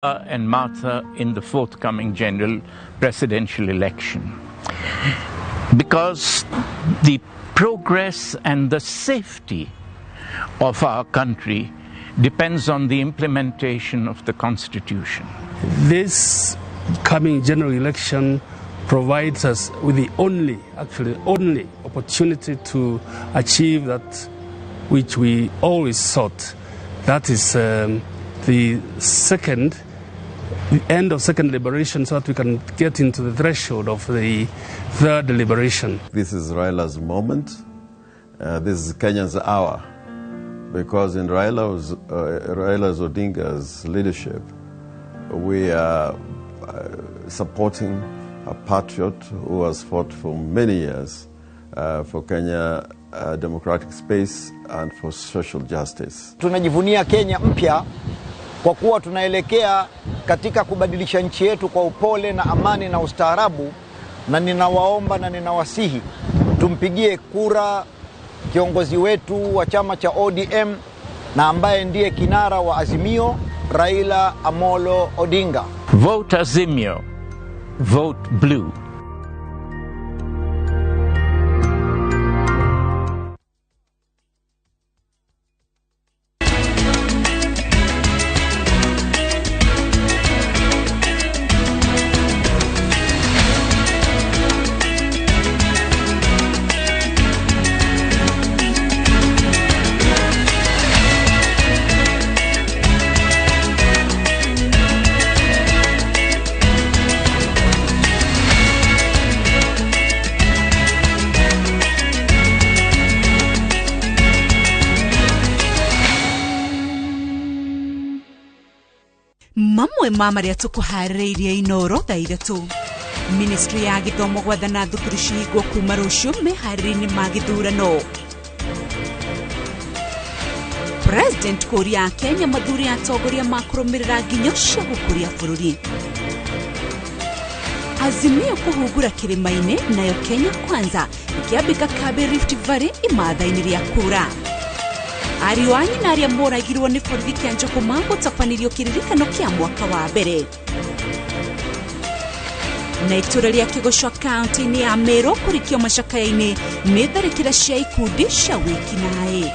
and Martha in the forthcoming general presidential election. Because the progress and the safety of our country depends on the implementation of the Constitution. This coming general election provides us with the only opportunity to achieve that which we always sought. That is the end of second liberation, so that we can get into the threshold of the third liberation. This is Raila's moment. This is Kenya's hour. Because in Raila Odinga's leadership, we are supporting a patriot who has fought for many years for Kenya democratic space and for social justice. Tunajivunia Kenya mpya kwa kuwa tunaelekea katika kubadilisha nchi yetu kwa upole na amani na ustaarabu, na ninawaomba na ninawasihi tumpigie kura kiongozi wetu wa chama cha ODM na ambaye ndiye kinara wa Azimio, Raila Amolo Odinga. Vote Azimio, vote blue. Mamwe mamaria tukuhariria inoro dairatu. Ministry ya githomo gwathana thukuru cihingwo kuma rucio meharĩria-inĩ ma gĩthurano. President Korea Kenya mathuri atongoria makũrũmĩrĩra nginyo cia gũkũria bũrũri. Azimio kũhungura kĩrĩma-inĩ nayo Kenya Kwanza ikiambĩka Kabe Rift Valley imatha-inĩ rĩa kura. Ariwanyi na aria moragirwo nĩ borithi kĩa Njũgũma gũtabanirio kĩririkano kĩa mwaka wa mbere. Na itũra rĩa Kĩgũcua kaunti-inĩ ya Meru kũrikio macakaya-inĩ nĩ tharĩkĩra cia ikundi cia wĩkinaĩ.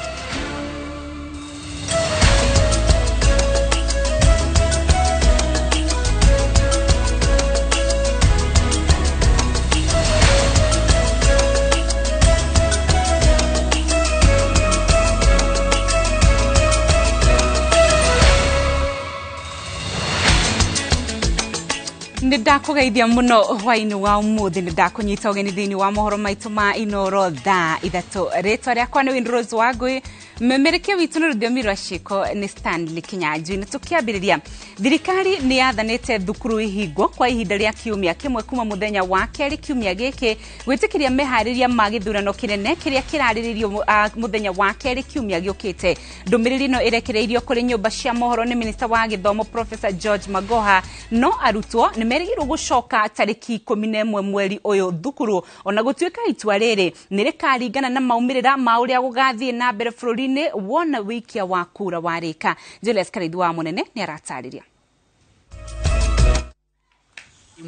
Ndakugeithia muno hwaini wa umuthi ndakunyita ugeni thini wa mohoro maitu ma inoro thaa ithatu. Ritwa riakwa ni Windrose Wangui, memerekia witu ni rũthiomi rwa ciĩko ni Stanley Kinyanjui. Nĩ tukiambĩrĩria, thirikari nĩ yathanĩte thukuru ihingwo kwa ihinda rĩa kiumia kĩmwe kuma muthenya wa kerĩ kiumia gĩkĩ gwĩtĩkĩria meharĩria ma gĩthurano kĩnene kĩrĩa kĩrarĩrĩrio muthenya wa kerĩ kiumia gĩũkĩte. Ndũmĩrĩri ĩno ĩrekereirio kũrĩ nyũmba cia mohoro nĩ Minister wa Gĩthomo Professor George Magoha, no arutwo nĩ merĩgĩrwo gũcoka tarĩki 11 mweri ũyũ thukuru, ona gũtuĩka itua rĩrĩ nĩ rĩkaringana na maumĩrĩra ma ũrĩa gũgathiĩ na mbere bũrũri-inĩ wona wikia wa kura warĩka. Julius Kareithi wa Mũnene nĩ aratarĩria.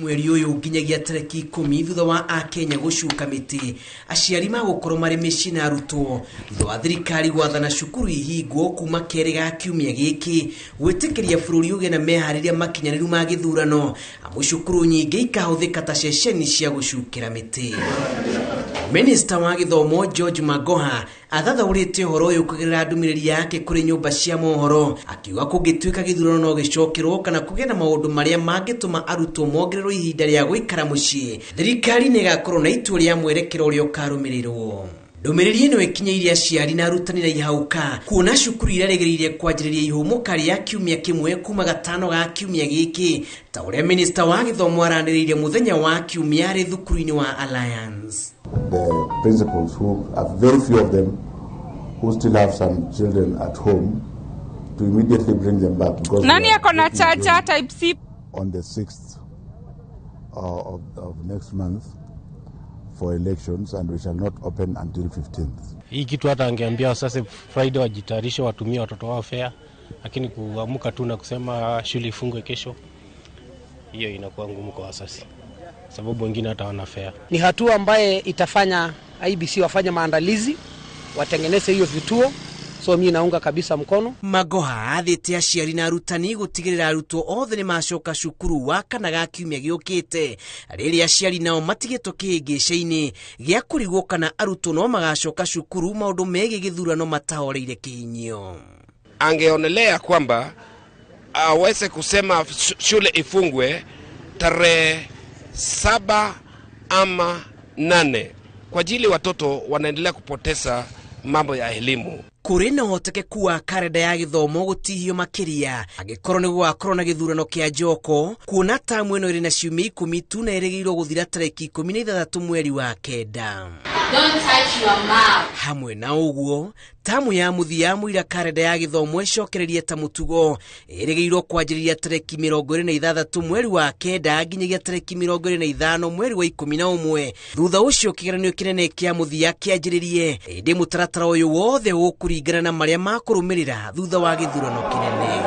Mweri ũyũ nginyagia tarĩki 10 thutha wa Akenya gũcuka mĩtĩ, aciari magũkorwo marĩ mĩciĩ na arutwo thutha wa thirikari gwathana cukuru ihingwo kuma kerĩ ga kiumia gĩkĩ gwĩtĩkĩria bũrũri ũgĩe na meharĩria makinyanĩru ma gĩthurano, amu cukuru nyingĩ ikahũthĩka ta ceceni cia gũcukĩra mĩtĩ. Minister wa Gĩthomo George Magoha athathaũrĩte ũhoro ũyũ kũgerera ndũmĩrĩri yake kũrĩ nyũmba cia mohoro, akiuga kũngĩtuĩka gĩthurano no gĩcokerwo kana kũgĩe na maũndũ marĩa mangĩtũma arutwo mongererwo ihinda rĩa gũikara mũciĩ, thirikari nĩ ĩgakorwo na itua rĩa mwerekero ũrĩa ũkarũmĩrĩrwo. Ndũmĩrĩri ĩno ĩkinyĩire aciari na arutani na ihauka kuona cukuru irarĩgĩrĩire kwanjĩrĩria ihũmũka rĩa kiumia kĩmwe kuma gatano ga kiumia gĩkĩ, ta ũrĩa Minister wa Gĩthomo aranĩrĩire mũthenya wa kiumia arĩ thukuru-inĩ wa Alliance. The principals, who are very few of them who still have some children at home, to immediately bring them back, because nani akona charger type C on the 6th of next month for elections, and we shall not open until 15th. Hii kitu hata angeambia sasa Friday wajitayarishe watumie watoto wao fare, lakini kuamka tu na kusema shule ifungwe kesho, hiyo inakuwa ngumu kwa wazazi, sababu wengine hata wana fare. Ni hatua ambaye itafanya IBC wafanye maandalizi, watengeneze hiyo vituo. So mimi naunga kabisa mkono. Magoha athite aciari na arutani gutigirira arutwo othe ni macoka cukuru wa kana ga kiumia giukite, rĩrĩa aciari nao matigĩtwo kĩhĩngĩca-inĩ gĩa kũrigwo kana arutwo no magacoka cukuru maũndũ megiĩ gĩthurano matahoreire kĩhinyio. Angeonelea kwamba aweze kusema shule ifungwe tarehe 7 ama 8 kwa ajili watoto wanaendelea kupoteza mambo ya elimu. Kuri na hotekeku wa karenda ya githomo gutihio makiria agikorwo ni gwakorwo na githurano kia njoko kuona tamu ino iri na ciumia 10 tu na irigiirwo guthira tariki 16 mweri wa kenda. Don't touch your mouth. Hamwe na uguo tamu ya muthia muira karenda ya githomo icokererie ta mutugo irigiirwo kwanjĩrĩria tariki 26 mweri wa kenda nginyagia tariki 25 mweri wa 11 thutha ucio kigeranio kinene kia muthia kianjĩrĩrie indi mutaratara uyu wothe ũkũringana na maria makurumirira thutha wa githurano kinene.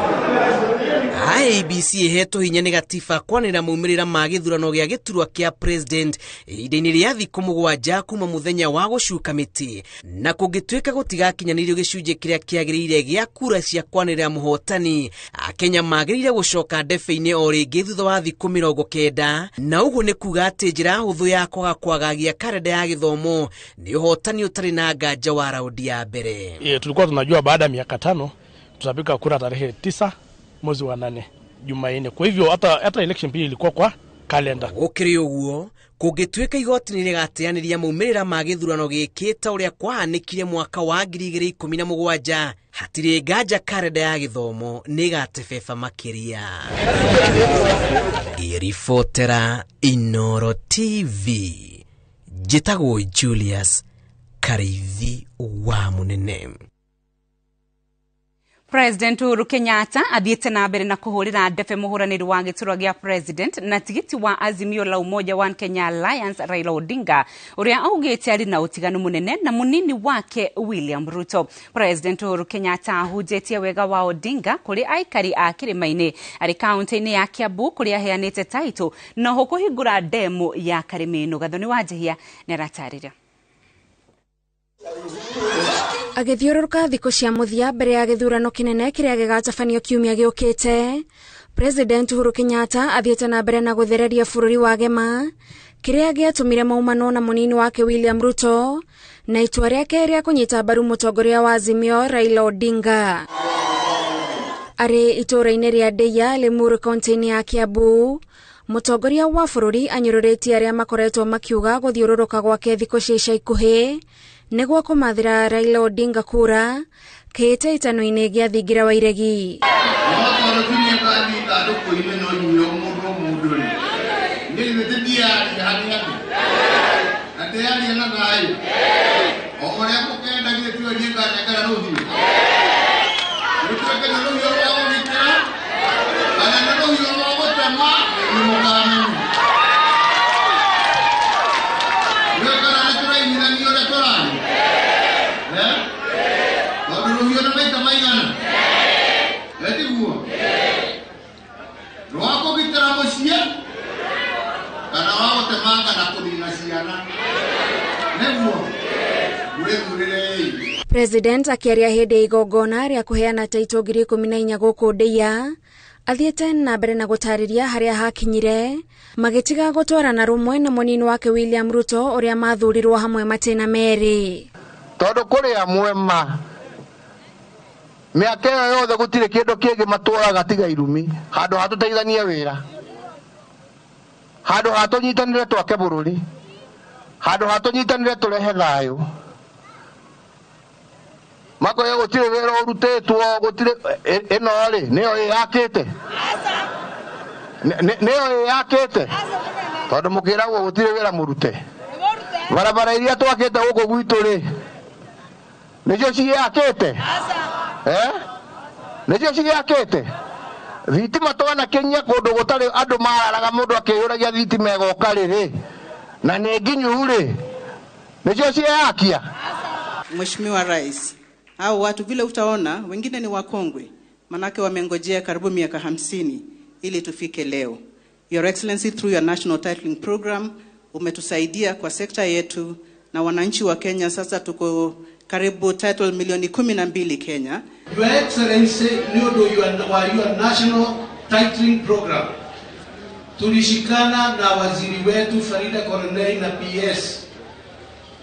IBC heto hinya ni gatiba kwanira maumirira ma githurano gya giturwa kia president ihinda-inĩ rĩa thikũ 7 kuma muthenya wa gũcuka mĩtĩ na kũngĩtuĩka gũtigakinyanĩrio gĩcunjĩ kĩrĩa kĩagĩrĩire gĩa kura cia kwanĩrĩra mũhotani, Akenya magĩrĩire gũcoka ndebe-inĩ o rĩngĩ thutha wa thikũ 90, na ũguo nĩ kuga atĩ njĩra hũthũ ya kwagagia karenda ya gĩthomo nĩ ũhotani ũtarĩ na nganja wa raundi ya mbere. Tulikuwa tunajua baada ya miaka 5 tutapiga kura tarehe 9 mwezi wa 8 Jumanne. Kwa hivyo hata election pia ilikuwa kwa calendar. Ukiri uguo kũngĩtuĩka igoti nĩ rĩgateanĩria maumĩrĩra ma gĩthurano gĩkĩ ta ũrĩa kwahanĩkire mwaka wa 2017, hatirĩ nganja karenda ya gĩthomo nĩ ĩgatebeba makĩria. Iribotera Inooro TV, njĩtagwo Julius Karithi wa Munene. President Uhuru Kenyatta athiĩte na mbere na kũhũrĩra ndebe mũhũranĩri wa gĩturwa gĩa president na tigiti wa Azimio la Umoja One Kenya Alliance Raila Odinga, ũrĩa augĩte arĩ na ũtiganu mũnene na mũnini wake William Ruto. President Uhuru Kenyatta ahunjĩtie wega wa Odinga kũrĩ aikari a kĩrĩma-inĩ arĩ kaunti-inĩ ya Kiambu kũrĩa aheanĩte taito na kũhingũra ndemu ya Karĩmĩnũ. Gathoni wa Njihia nĩ aratarĩria. Agithiũrũrũka thikũ cia mũthia mbere ya gĩthurano kinene kĩrĩa gĩgatabanio kiumia gĩũkĩte, President Uhuru Kenyatta athiĩte na mbere na gũthereria bũrũri wa Gema, kĩrĩa gĩatũmire maumano na mũnini wake William Ruto na itua rĩake rĩa kũnyita mbaru mũtongoria wa Azimio Raila Odinga. Arĩ itũũra-inĩ rĩa Ndeia, Limuru, kaunti-inĩ ya Kiambu, mũtongoria wa bũrũri anyũrũrĩtie arĩa makoretwo makiuga gũthiũrũrũka gwake thikũ cia ica ikuhĩ nĩguo kũmathĩra Raila Odinga kura kĩhĩtahĩtano-inĩ gĩa thingira wa iregi. President akĩaria hĩndĩ ya igongona rĩa kũheana taito 14,000 gũkũ Ndeia, athiĩte na mbere na gũtarĩria harĩa hakinyire magĩtiga gũtwarana rũmwe na mũnini wake William Ruto ũrĩa mathurirwo hamwe matĩna merĩ. Tondũ kũrĩ amwe mĩaka ĩyo yothe gũtirĩ kĩndũ kĩngĩ matwaraga tiga irumi, handũ hatũteithanie wĩra, handũ hatũnyitanĩre twake bũrũri, handũ hatũnyitanĩre tũrehe thayũ. Makoya gũtirĩ wĩra ũrutĩtwo, gũtirĩ ĩno rĩ nĩyo ĩyakĩte, nĩyo ĩyakĩte, tondũ mũkĩragwo gũtirĩ wĩra mũrute. Barabara iria twakĩte gũkũ gwitũ rĩ nĩcio cigĩakĩte, nĩcio cigĩakĩte. Thitima twanakinyia kũndũ gũtarĩ andũ mararaga, mũndũ akĩyũragia thitima ĩgoka rĩ na nĩ nginyu rĩ nĩcio ciakia. Mheshimiwa Rais, hao watu vile utaona wengine ni wakongwe, manake wamengojea karibu miaka 50 ili tufike leo. Your Excellency, through your national titling program umetusaidia kwa sekta yetu, na wananchi wa Kenya sasa tuko karibu title milioni 12 Kenya. Your Excellency, ndio your national titling program tulishikana na waziri wetu Farida Koronei na PS,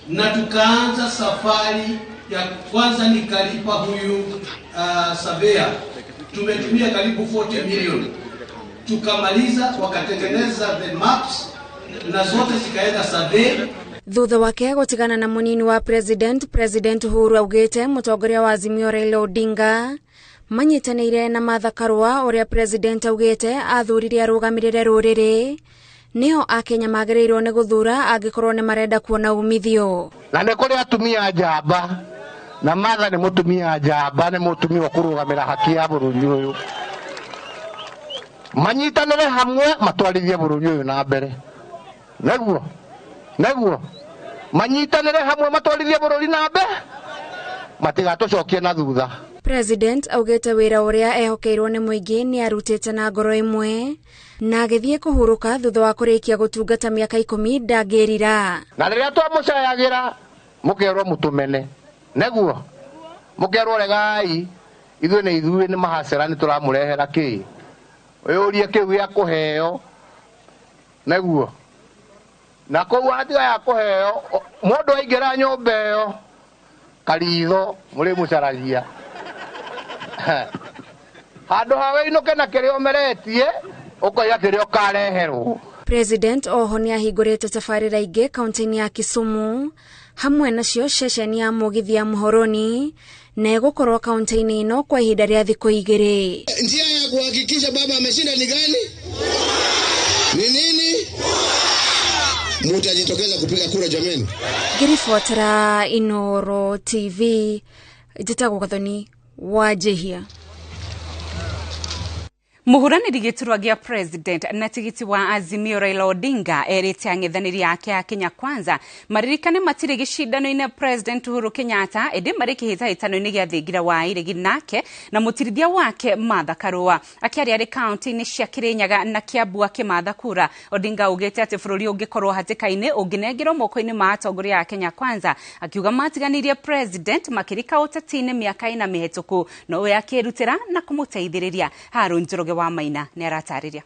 na tukaanza safari ya kwanza. Nikalipa huyu surveyor, tumetumia karibu 40 million, tukamaliza, wakatengeneza the maps na zote zikaenda survey. Thutha wake gutigana na munini wa President Uhuru augite mutongoria wa Azimio Raila Odinga manyitanire na Martha Karua uria President augite athurire arugamirire ruriri nio akenya magiriirwo ni guthura angikorwo ni marenda kuona umithio. Na ne kuri atumia njamba, na Martha ni mutumia njamba, ni mutumia wa kurugamira haki ya bururi uyu. Manyitanire hamwe matwarithie bururi uyu na mbere. Naguo manyitanire hamwe matwarithie bururi na mbere, matigatucokie na thutha. President augite wira uria ehokeirwo ni muingi ni arutite na ngoro imwe na agithie kuhuruka thutha wa kurikia gutungata miaka 10 ndangirira. Na riria twamucayagira mukerwo mutumene, naguo mukerwo regai ithuĩ nĩ mahacera ni turamurehera ki urie kiu ya kuheo, naguo na kou atiga ya kuheo mundu aingira nyumba iyo karitho muri mucaragia handu hawe inuke na kirio meretie ukoya kirio kareherwo. President oho ni ahingurite tafarira ingi kaunti-ini ya Kisumu hamwe nacio ceceni ya mugithi ya Muhoroni na egukorwo kaunti-ini ino kwa ihinda ria thiku 2. Njia ya kuhakikisha baba ameshinda ni gani? Ni nini? Mutajitokeza kupiga kura jameni. Ngirifuatira Inooro TV Jitagwo Gathoni Wajehia. Muhuraniri giturwa gia President na tigiti wa Azimio Raila Odinga erite ang'ethaniri yake ya Kenya Kwanza maririkane matire gicindano-ini President Uhuru Kenyatta ende mariki hitano-ini gia thingira wa iregi nake na mutirithia wake Martha Karua akiari ari county-ini cia Kirinyaga na Kiambu akimatha kura. Odinga ugete ati bururi ungikorwo hatikaine unginengero moko-ini ma atongoria ya Kenya Kwanza akiuga matiganirie President makirika utatine miaka 4 mihituku no we akirutira na kumuteithiriria. Harun Njoroge wa Maina ni aratariria.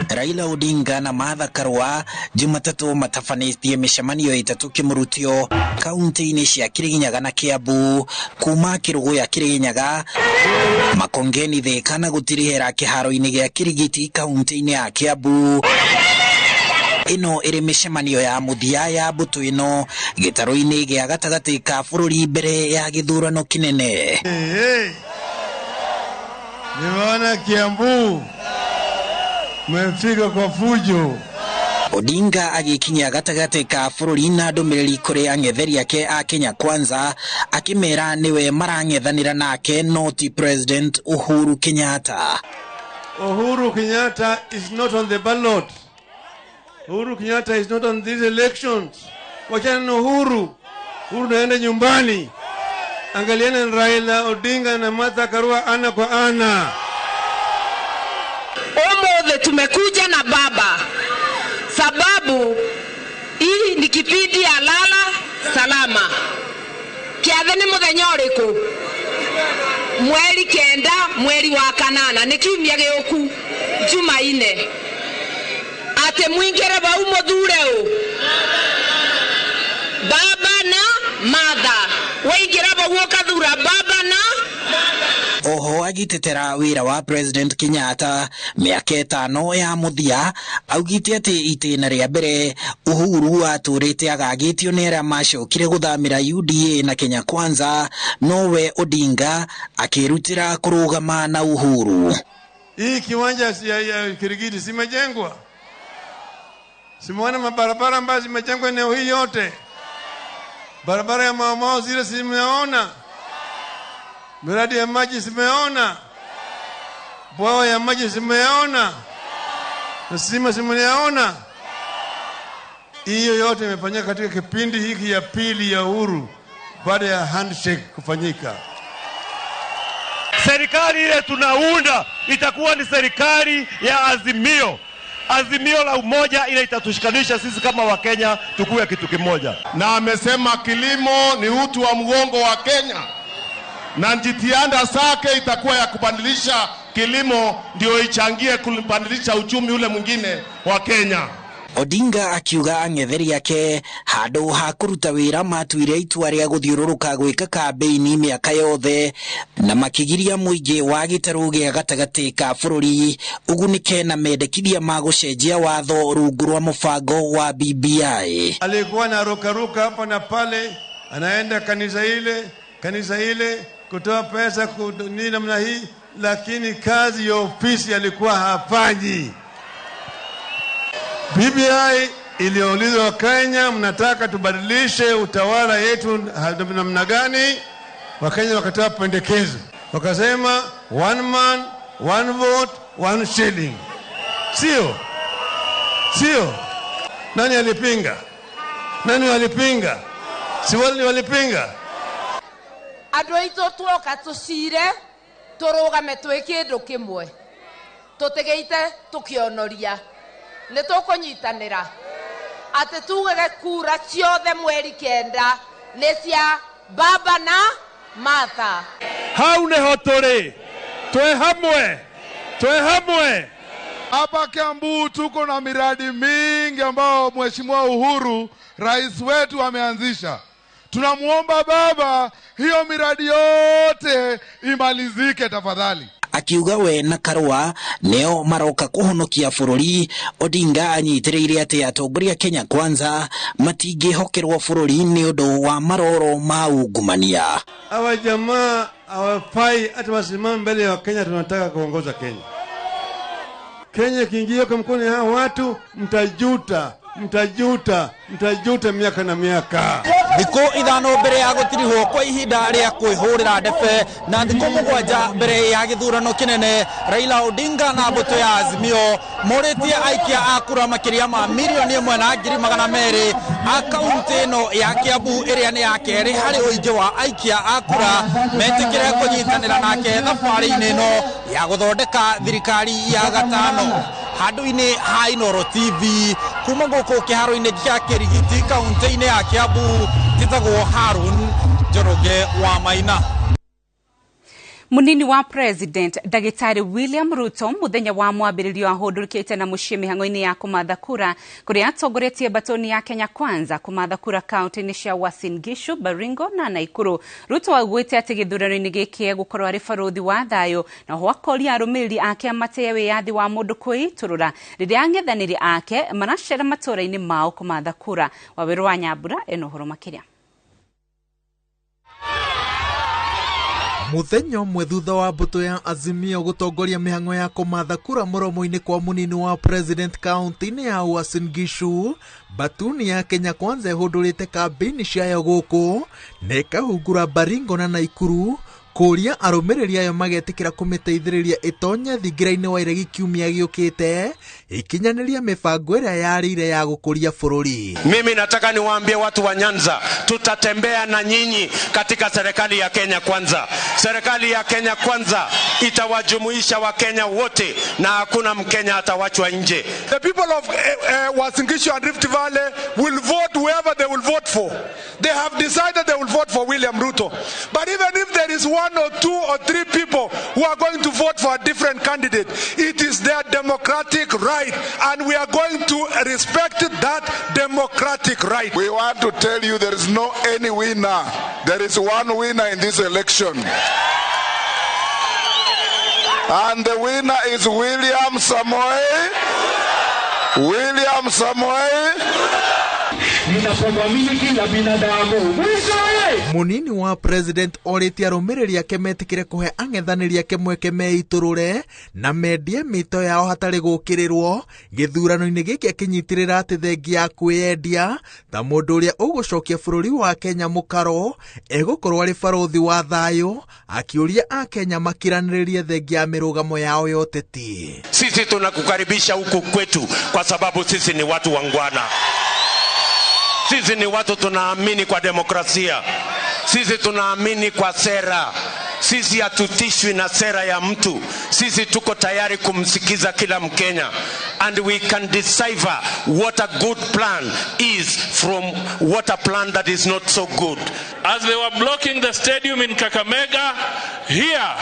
Raila Odinga na Martha Karua Jumatatu matafanitie mishamanio itatu kimurutio kaunti-ini cia Kirinyaga na Kiambu. Kuma Kirugu ya Kirinyaga makongeni thekana gutirihera kiharo-ini gia Kirigiti kaunti-ini ya Kiambu. Ino iri mishamanio ya muthia ya mbutu ino gitaro-ini gia gatagati ka bururi mbere ya githurano kinene. Nimeona Kiambu mmefika kwa fujo. Odinga agikinya gatagati ka bururi na ndumiriri kuri ang'etheri ake a Kenya Kwanza akimera niwe marang'ethanira nake noti President Uhuru Kenyatta. Uhuru Kenyatta is not on the ballot. Uhuru Kenyatta is not on these elections. Wachana na Uhuru. Uhuru naenda nyumbani. Angaliana Raila Odinga na Martha Karua ana kwa ana. Omothe tumekuja na baba sababu hii ni kipindi ya lala salama. Kiathani muthenya uriku? Mweri 9 mweri wa 8 ni kiumia gioku Jumaine. Ate mwingere ba umothure u baba na Martha waingira ba wokathura baba na. Oho agitetera wira wa President Kenyatta miaka 5 ya muthia augite ati itena ria mbere Uhuru aturite agagitio ni aria macokire guthamira UDA na Kenya Kwanza nowe Odinga akirutira kurugama na Uhuru. Hii kiwanja ya Kirigiti simejengwa, simuona mabarabara ambazo zimejengwa eneo hii yote, barabara ya Mau zile simeona, miradi ya maji simeona, bwawa ya maji simeona, na sima simeona. Hiyo yote imefanyika katika kipindi hiki ya pili ya Uhuru baada ya handshake kufanyika. Serikali ile tunaunda itakuwa ni serikali ya azimio. Azimio la umoja ile itatushikanisha sisi kama Wakenya tukue kitu kimoja. Na amesema kilimo ni uti wa mgongo wa Kenya. Na jitihada zake itakuwa ya kubadilisha kilimo ndio ichangie kubadilisha uchumi ule mwingine wa Kenya. Odinga akiuga ang'etheri yake handu ha kuruta wira matuire itua ria guthiururuka gwika kambeini miaka yothe na makigiria muingi wa gitaru gia gatagati ka bururi ugunike na mendekithia ma gucenjia watho rungu rwa mubango wa BBI. Alikuwa na ruka hapa na pale, anaenda kanisa ile kutoa pesa ni namna hii, lakini kazi ya ofisi alikuwa hafanyi. BBI iliulizwa Kenya, mnataka tubadilishe utawala yetu namna gani? Wakenya wakatoa pendekezo, wakasema 1 man 1 vote 1 shilling. Sio. Nani alipinga? Si wale walipinga? Andũ aitũ tuoka tucire turugame twi kindu kimwe tutigeite tukionoria ni tukunyitanira ati tugege kura ciothe mweri 9 ni cia Baba na Martha. Hau neho turi twe hamwe. Hapa Kiambu tuko na miradi mingi ambao Mheshimiwa Uhuru rais wetu ameanzisha. Tunamuomba Baba hiyo miradi yote imalizike tafadhali. Akiuga we na Karua neo maroka kuhonokia bururi, Odinga anyitiriire ati atongoria Kenya Kwanza matingihokerwo bururi ni undu wa maroro ma ungumania. Hawa jamaa hawafai hata wasimame mbele ya Kenya. Tunataka kuongoza Kenya. Kenya kiingia kwa mkono ya watu, mtajuta miaka na miaka. Thiko ithano mbere ya gutiriho kwa ihinda ria kwihurira ndebe na thiko mugwanja mbere ya githurano kinene, Raila Odinga na mbuto ya Azimio muritie aikia akura makiria ma milioni 1,200 akaunti no ya Kiambu iria ni ya keri hari uingi wa aikia akura metikire kunyitanira nake thabari-ini no ya guthondeka thirikari ya gatano. Handu-ini ha Inooro TV kuma guku kiharo-ini kia Kirigiti kaunti-ini ya Kiambu, njitagwo Harun Njoroge wa Maina. Munini wa President Dagitari William Ruto muthenya wa mwambiririo ahundurikite na mucii mihango-ini ya kumatha kura kuria atongoretie batoni ya Kenya Kwanza kumatha kura kaunti-ini cia Uasin Gishu, Baringo na Naikuru. Ruto augite ati githurano-ini giki gukorwo ari baruthi wa thayo na ho akoria arumiriri ake amateya wiyathi wa mundu kwiturura riria ang'ethaniri ake maracera matura-ini mao kumatha kura. Waweru wa Nyambura eno horo makiria. Muthenya umwe thutha wa mbuto ya Azimio gutongoria mihango ya kumatha kura muromo-ini kwa munini wa President kaunti-ini ya Uasin Gishu, batuni ya Kenya Kwanza ihundurite kambeini ciayo guku na ikahungura Baringo na Naikuru kuria arumiriri ayo magetikira kumiteithiriria itonye thingira-ini wa iregi kiumia giukite ikinyaniria mibango iria yarire ya gukuria bururi. Mimi nataka niwaambie watu wa Nyanza, tutatembea na nyinyi katika serikali ya Kenya Kwanza. Serikali ya Kenya Kwanza itawajumuisha Wakenya wote na hakuna Mkenya atawachwa nje. The people of Uasin Gishu and Rift Valley will vote whoever they will vote for. They have decided they will vote for William Ruto. But even if there is 1 or 2 or 3 people who are going to vote for a different candidate, it is their democratic right, and we are going to respect that democratic right. We want to tell you there is no any winner. There is one winner in this election. And the winner is William Samoei. William Samoei. Munini wa President oriti arumiriri ake metikire kuhe ang'ethaniri ake mweke meiturure na mendie mito yao hatari gukirirwo githurano-ini giki akinyitirira ati thengi ya kwiyendia ta mundu uria ugucokia bururi wa Kenya mukaro egukorwo ari baruthi wa thayo, akiuria a Kenya makiraniririe thengi ya mirugamo yao ya uteti. Sisi tunakukaribisha huku kwetu kwa sababu sisi ni watu wangwana. Sisi ni watu tunaamini kwa demokrasia. Sisi tunaamini kwa sera. Sisi hatutishwi na sera ya mtu. Sisi tuko tayari kumsikiza kila Mkenya, and we can decipher what a good plan is from what a plan that is not so good. As they were blocking the stadium in Kakamega, here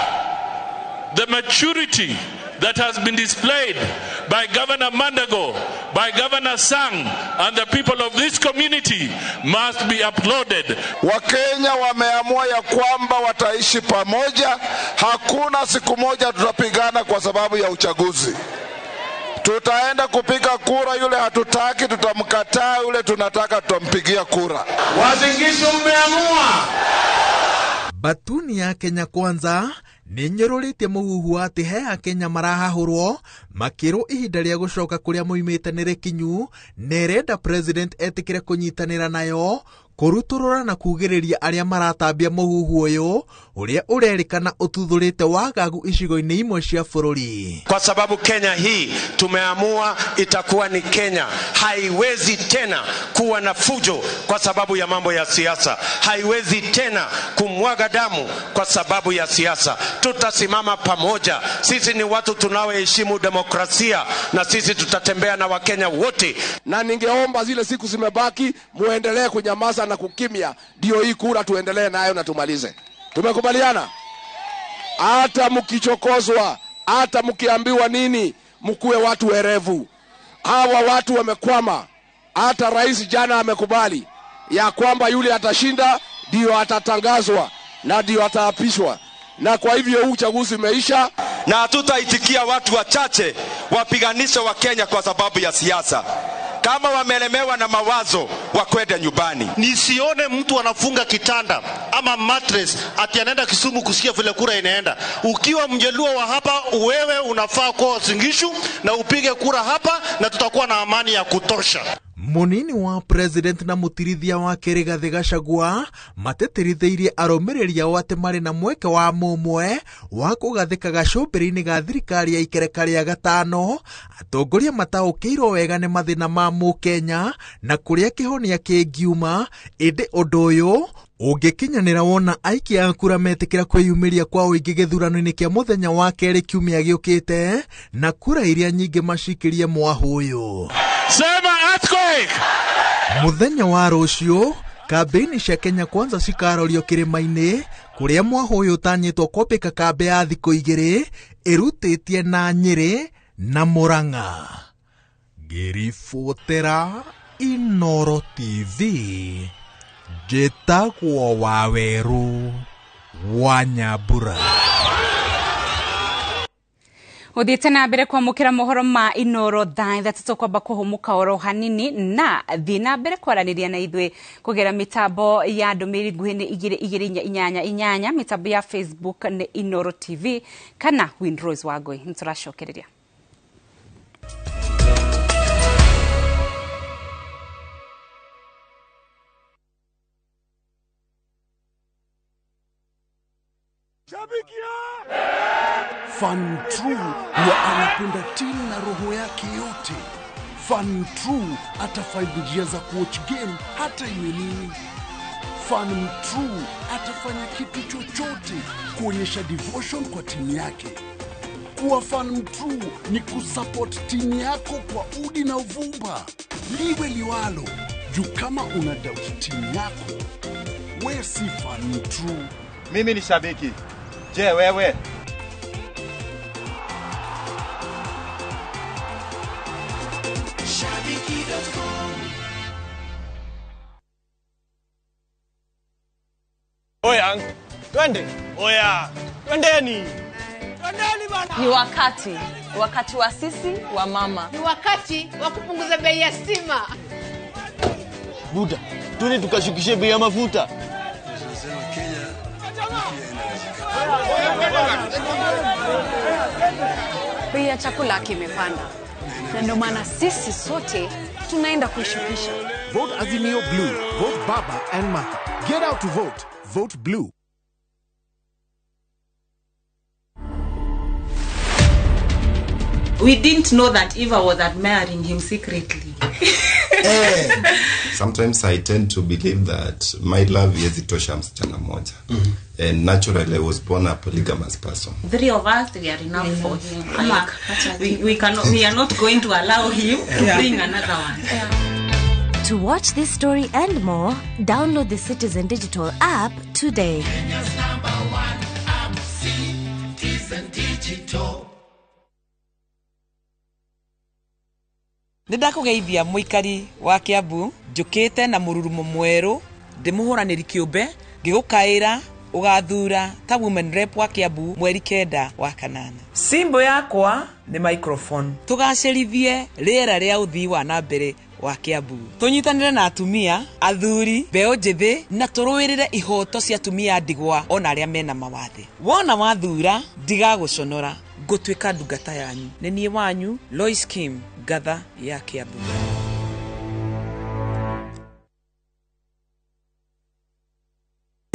the maturity that has been displayed by Governor Mandago, by Governor Sang, and the people of this community must be applauded. Wakenya wameamua ya kwamba wataishi pamoja. Hakuna siku moja tutapigana kwa sababu ya uchaguzi. Tutaenda kupiga kura, yule hatutaki tutamkataa, yule tunataka tutampigia kura. Wazingishu mmeamua. Batuni ya Kenya Kwanza ninyororite muhuhu ati he Akenya marahahurwo makiro ihinda ria gucoka kuria moimetanire kinyu nerenda president etikire kunyitanira nayo kuruturura na kugiriria aria maratambia muhuhu uyu uria urerikana ututhurite wagagu icigo-ini imwe cia bururi. Kwa sababu Kenya hii tumeamua itakuwa ni Kenya. Haiwezi tena kuwa na fujo kwa sababu ya mambo ya siasa. Haiwezi tena kumwaga damu kwa sababu ya siasa. Tutasimama pamoja. Sisi ni watu tunaoheshimu demokrasia, na sisi tutatembea na Wakenya wote. Na ningeomba zile siku zimebaki muendelee kunyamaza na kukimya, ndio hii kura tuendelee nayo na tumalize. Tumekubaliana? Hata mkichokozwa, hata mkiambiwa nini, mkuwe watu werevu. Hawa watu wamekwama. Hata rais jana amekubali ya kwamba yule atashinda ndio atatangazwa na ndio ataapishwa. Na kwa hivyo huu uchaguzi umeisha, na hatutaitikia watu wachache wapiganisha wa Kenya kwa sababu ya siasa. Kama wamelemewa na mawazo, wakwende nyumbani. Nisione mtu anafunga kitanda ama mattress ati anaenda Kisumu kusikia vile kura inaenda. Ukiwa Mjaluo wa hapa, wewe unafaa kwa Uasin Gishu na upige kura hapa, na tutakuwa na amani ya kutosha. Munini wa president na mutirithia wa Rigathi Gachagua mateterithiirie arumiriri ao ati mari na mweke wa mumwe wa kugathika gacumbiri-ini ga thirikari ya ikereka ria gatano. Atongoria mataukirwo wega ni mathina ma Mukenya na kuria kihonia kingiuma, indi undu uyu ungikinyanira wona aikia a kura metikira kwiyumiria kwa uingi githurano-ini kia muthenya wa keri kiumia giukite, na kura iria nyingi macikirie mwahu uyu. Sema earthquake! Muthenya wa rucio kambeni cia Kenya Kwanza cikarorio kirima-ini kuria mwahu uyu utanyitwo kwambika kambe ya thiku 2 irutitie na Nyeri na Murang'a. Ngiribotera Inoro TV, njĩtagwo Waweru wa Nyambura. Uthiite na mbere kwamukira mohoro ma Inoro thaa ithatũ kwamba kuhumuka oro hanini na thina mbere kwaraniria na ithwe kugera mitambo ya ndumiri nguhini 288 mitambo ya Facebook ni Inoro TV kana Windrose Wagoi. Nituracokereria. Fan True huwa anapenda timu na roho yake yote. Fan True atafanya njia za kuwatch game hata iwe nini. Fan True atafanya kitu chochote kuonyesha devotion kwa timu yake. Kuwa Fan True ni kusupport timu yako kwa udi na uvumba. Liwe liwalo, juu kama una doubt timu yako, we si Fan True. Mimi ni shabiki. Je, wewe? Oya, twende. Oya, twendeni. Twendeni bana. Ni wakati wa sisi wa mama. Ni wakati wa kupunguza bei ya stima. Buda, twende tukashukishe bei ya mafuta. Bei ya chakula kimepanda. Na ndio maana sisi sote tunaenda kushukisha. Vote Azimio Blue. Vote Baba and Martha. Get out to vote. Vote Blue. We didn't know that Eva was admiring him secretly. Sometimes I tend to believe that my love is itosha msichana moja. And naturally I was born a polygamous person. 3 of us, we are enough for him. We are not going to allow him to bring another one. To watch this story and more, download the Citizen Digital app today. Kenya's #1 app, Citizen Digital. Nindakugeithia muikari wa Kiambu njukite na mururumo mweru ndimuhuraniri kiumbe ngigukaira ugathura ta women rep wa Kiambu mweri 9 wa kanana. Simbo yakwa ni microphone. Tugacerithie riera ria uthii wa na mbere wa Kiambu. Tunyitanire na atumia, athuri, mbeo njithi na turuirire ihoto cia atumia ndigwa ona aria mena mawathe. Wona wathura ndiga guconora ngutwika ndungata yanyu. Ni nie wanyu Lois Kim, gatha ya Kiambu.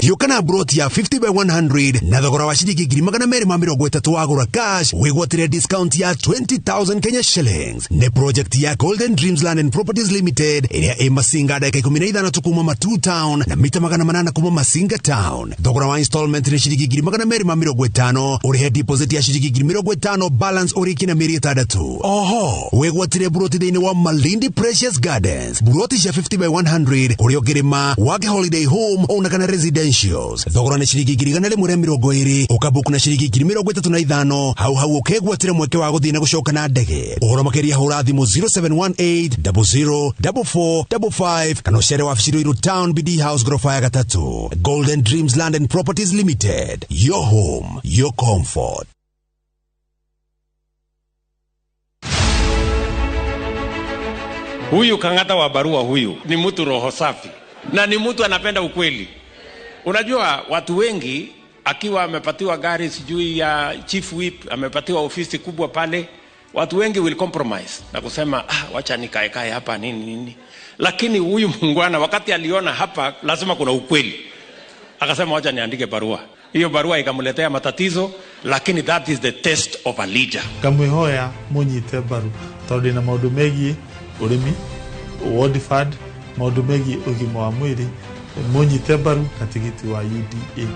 Yukana broti ya 50 by 100 na thogora wa shilingi 230 wagura cash wigwatire discount ya 20,000 Kenya shillings. Ne project ya Golden Dreams Land and Properties Limited iria imasinga dakika 15 tukuma Matu Town na mita 800 kuma Masinga Town. Thogora wa installment ni shilingi 250 urihe deposit ya shilingi 50 balance uriki na mieri 3. Oho wigwatire broti thini wa Malindi Precious Gardens broti ya 50 by 100 urio girima wake holiday home ona kana residential. Thogora ni shilingi 120 ukabuku na shilingi 35 hau ukegwatire mweke wa guthina gucoka na ndege. Uhoro makeria hura thimu 0718 004455 kana ucere wa Fishiro Town BD House Grofa ya 3. Golden Dreams Land and Properties Limited, your home, your comfort. Huyu Kang'ata wa barua huyu ni mtu roho safi na ni mtu anapenda ukweli. Unajua watu wengi akiwa amepatiwa gari sijui ya chief whip, amepatiwa ofisi kubwa pale, watu wengi will compromise na kusema wacha nikae hapa nini. Lakini huyu mungwana wakati aliona hapa lazima kuna ukweli, akasema wacha niandike barua. Hiyo barua ikamletea matatizo, lakini that is the test of a leader. Kamwihoya munyite baru tondu na maundu megi urimi, ward fund, maundu megi ugima wa mwiri, munyite baru na tigiti wa UDA.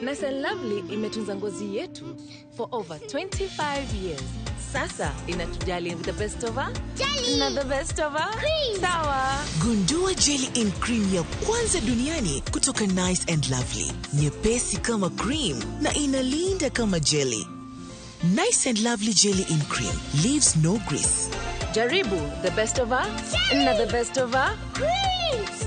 Nice and Lovely imetunza ngozi yetu for over 25 years. Sasa inatujali with the best of her jelly na the best of her cream. Sawa. Gundua jelly in cream ya kwanza duniani kutoka Nice and Lovely. Nyepesi kama cream na inalinda kama jelly. Nice and Lovely jelly in cream leaves no grease. Jaribu the best of her jelly na the best of her creams.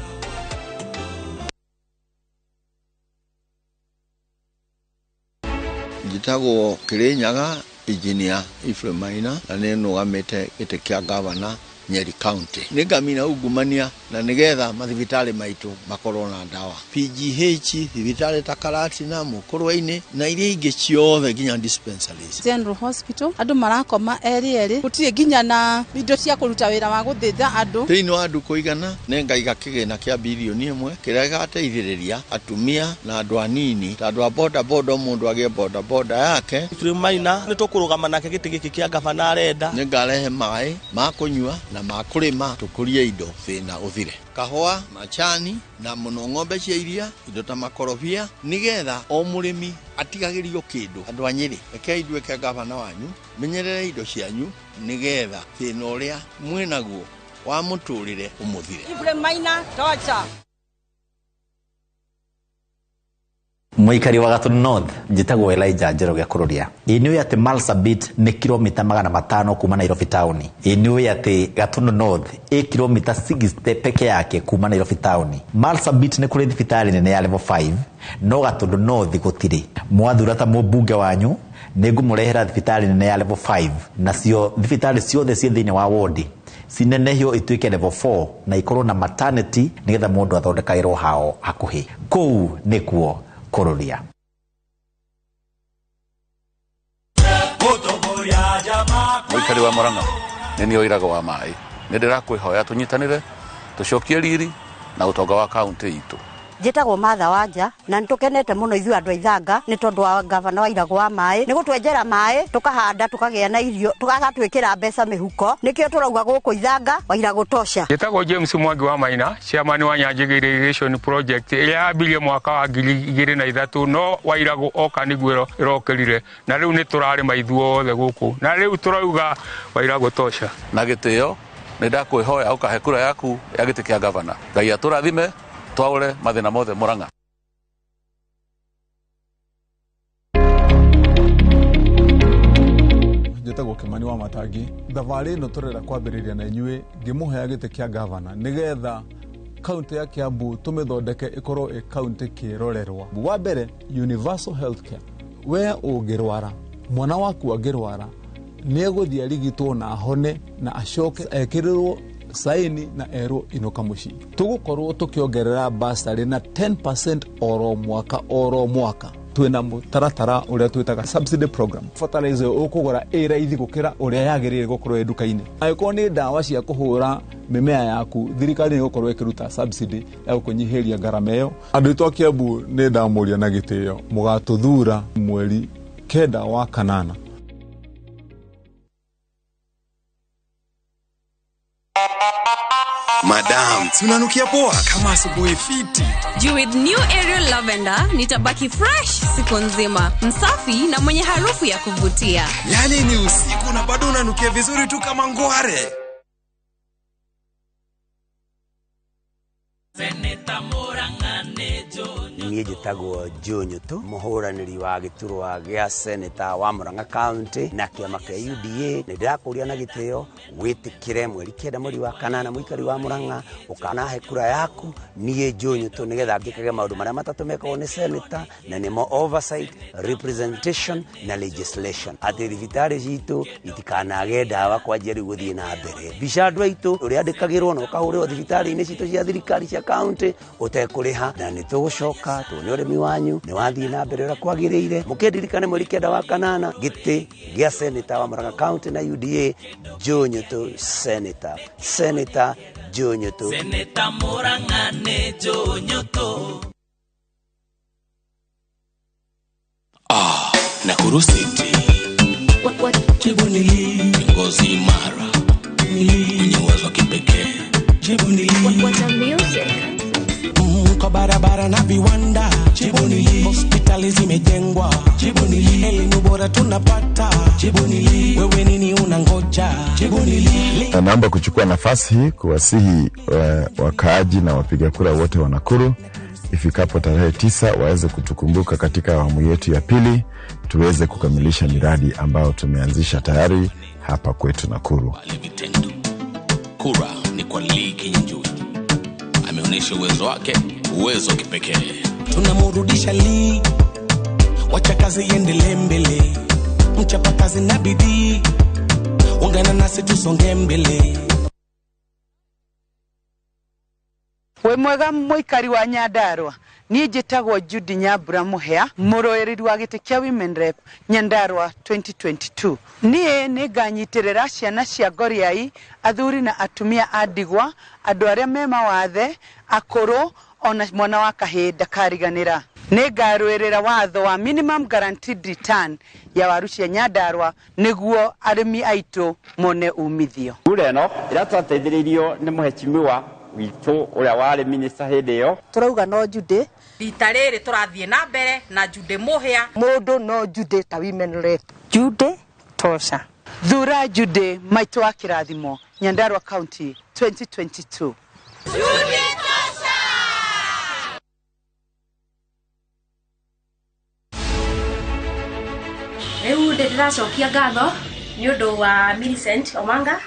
Jitago Kirinyaga Engineer Ifremaina na neno gamete gite kia governor Nyeri County. Nigamina ugumania na nigetha mathibitari maitu makorwo na ndawa. PGH thibitari takarati na mukorwa-ini na iria ingi ciothe nginya dispensaries. General Hospital andu marakoma eri gutie nginya na indo cia kuruta wira wa guthitha andu. Thiini wa andu kuigana nengaiga kigina kia bilioni 1 kiria gateithiriria atumia na andu anini ta andu a boda mundu agie boda yake. Ifremaina nitukurugama nake giti giki kia gavana arenda. Ningarehe mai ma kunywa na makulima tukurie indo thina uthire. Kahua, machani na muno ng'ombe cia iria, indo ta makorobia nigetha o murimi atigagirio kindu. Andu a Nyeri reke ithueke gavana wanyu menyerere indo cianyu nigetha thina uria mwinaguo wa muturire umuthire. Ifremaina tocha. Muikari wa Gatunu North njitagwo Elijah Njoroge kururia. Iniwe ati Marsabit ni kilomita 500 kuma Nairobi town. Iniwe ati Gatunu North kilomita 60 peke yake kuma Nairobi town. Marsabit ni kuri thibitari nene ya level 5 no Gatunu North gutiri. Mwathura ta mubunge wanyu ningumurehera thibitari nene ya level 5 nacio thibitari ciothe cie thiini wa ward sinenehio ituike level 4 na ikorwo na maternity nigetha mundu athondekairwo hao hakuhi. Kou nikuo Kororia. Muikari wa Murang'a nini oiraga wa mai ndirakwĩhoya tunyitanire tucokie riri na utonga wa county itu njitagwo Martha Wanja na nitukenete muno ithu andu Ithanga ni tondu wa gavana Wairagũ wa mai ni gutwenjera mai tukahanda tukagia na irio tugagatwikira mbeca mihuko nikio turauga guku Ithanga Wairagũ tosha. Njitagwo James Mwangi wa Maina chairman wa Nyanjigi Irrigation Project iria yambirie mwaka wa 2003 no Wairagũ oka niguo irokirire na riu ni turari maithuothe guku na riu turauga Wairagũ tosha. Na gitio ni ndakwihoya ukahe kura yaku ya giti kia gavana. Ngai aturathime twaure mathina mothe Murang'a. Njitagwo Kimani wa Matangi. Thabarĩ ĩno tũrenda kwambĩrĩria na inyuĩ ngĩmũhea gĩtĩ kĩa gavana nĩgetha kaunti ya Kiambu tumithondeke ikorwo e kaunti kĩrorerwa. Wa mbere universal healthcare. We ũngĩrwara mwana waku angĩrwara nĩ egũthiĩ arigitwo na ahone na acoke ekĩrĩrwo saini na erwo inoka muci. Tugukorwo tukiongerera bursary na 10% oro mwaka. Twina mutaratara uria twitaga subsidy program. Fertilizer ukugura raithi gukira uria yagirire gukorwo nduka-ini. Angĩkorwo ni ndawa cia kuhura mimea yaku thirikari ni gukorwo ikiruta subsidy ya kunyihiria garama iyo. Andu itwa Kiambu ni ndamuria na gitio mugatuthura mweri 9 wa kanana. Madam, tunanukia poa kama asubuhi fiti. With new Ariel Lavender, nitabaki fresh siku nzima, msafi na mwenye harufu ya kuvutia. Yani ni usiku na bado unanukia vizuri tu kama ngware. Niĩ njĩtagwo Njũnyũtũ, mũhũranĩri wa gĩturwa gĩa seneta wa Murang'a County na kĩama kĩa UDA. Nĩ ndĩrakũria na gĩtĩo wĩtĩkĩre mweri 9 mweri wa kanana mũikari wa Murang'a ũkanahe kura yaku niĩ Njũnyũtũ nĩgetha ngĩkage maũndũ marĩa matatũ mekagwo nĩ seneta na nĩmo oversight, representation na legislation. Atĩ thibitarĩ citũ itikanage ndawa kwanjia rĩu gũthiĩ na mbere. Mbica andũ aitũ ũrĩa andĩkagĩrwo na ũkahũrĩrwo thibitarĩ-inĩ citũ cia thirikari cia county ũtekũrĩha na nĩ tũgũcoka tuone ũrĩmi wanyu nĩ wathiĩ na mbere ũrĩa kwagĩrĩire. Mũkĩndirikane mweri 9 wa kanana gĩtĩ gĩa seneta wa Murang'a County na UDA Njũnyũtũ seneta. Seneta Njũnyũtũ. Seneta Murang'a nĩ Njũnyũtũ. Nakuru City. Jibunili. Ngozi imara. Mwenye uwezo kipekee. Jibunili. What a music. Kwa barabara na viwanda. Jibunili. Hospitali zimejengwa. Jibunili. Elimu bora tunapata. Jibunili. Wewe nini unangoja? Jibunili. Naomba kuchukua nafasi hii kuwasihi wakaaji na wapiga kura wote wa Nakuru ifikapo tarehe 9 waweze kutukumbuka katika awamu yetu ya pili tuweze kukamilisha miradi ambayo tumeanzisha tayari hapa kwetu Nakuru. Kura ni kwa Lee Kinyanjui. Ameonyesha uwezo wake, uwezo kipekee. Tunamrudisha Lee. Wacha kazi iendelee mbele. Mchapa kazi na bidii. Ungana nasi tusonge mbele. We mwega muikari wa Nyandarua. Niĩ njĩtagwo Judy Nyambura Muhea, mũrũĩrĩri wa gĩtĩ kĩa Women Rep Nyandarua 2022. Niĩ nĩ nganyitirĩra ciana cia ngoriai, athuri na atumia a ndigwa, andũ arĩa me mawathe, akũrũ ona mwana wa kahĩĩ ndakariganĩra. Nĩ ngarũĩrĩra watho wa minimum guaranteed return ya waru cia Nyandarua nĩguo arĩmi aitũ mone umithio. Kura ĩno ĩratwateithĩrĩirio nĩ mũhecimiwa witũ ũrĩa warĩ minister hĩndĩ ĩyo. Turauga no Judy. Rita rĩrĩ tũrathiĩ na mbere na Judy Muhea. Mũndũ no Judy ta Women Rep. Judy tosha. Thura Judy maitũ wa kĩrathimo Nyandarua County 2022. Judy tosha. Rĩu ndĩracokia ngatho nĩ ũndũ wa Millicent Omanga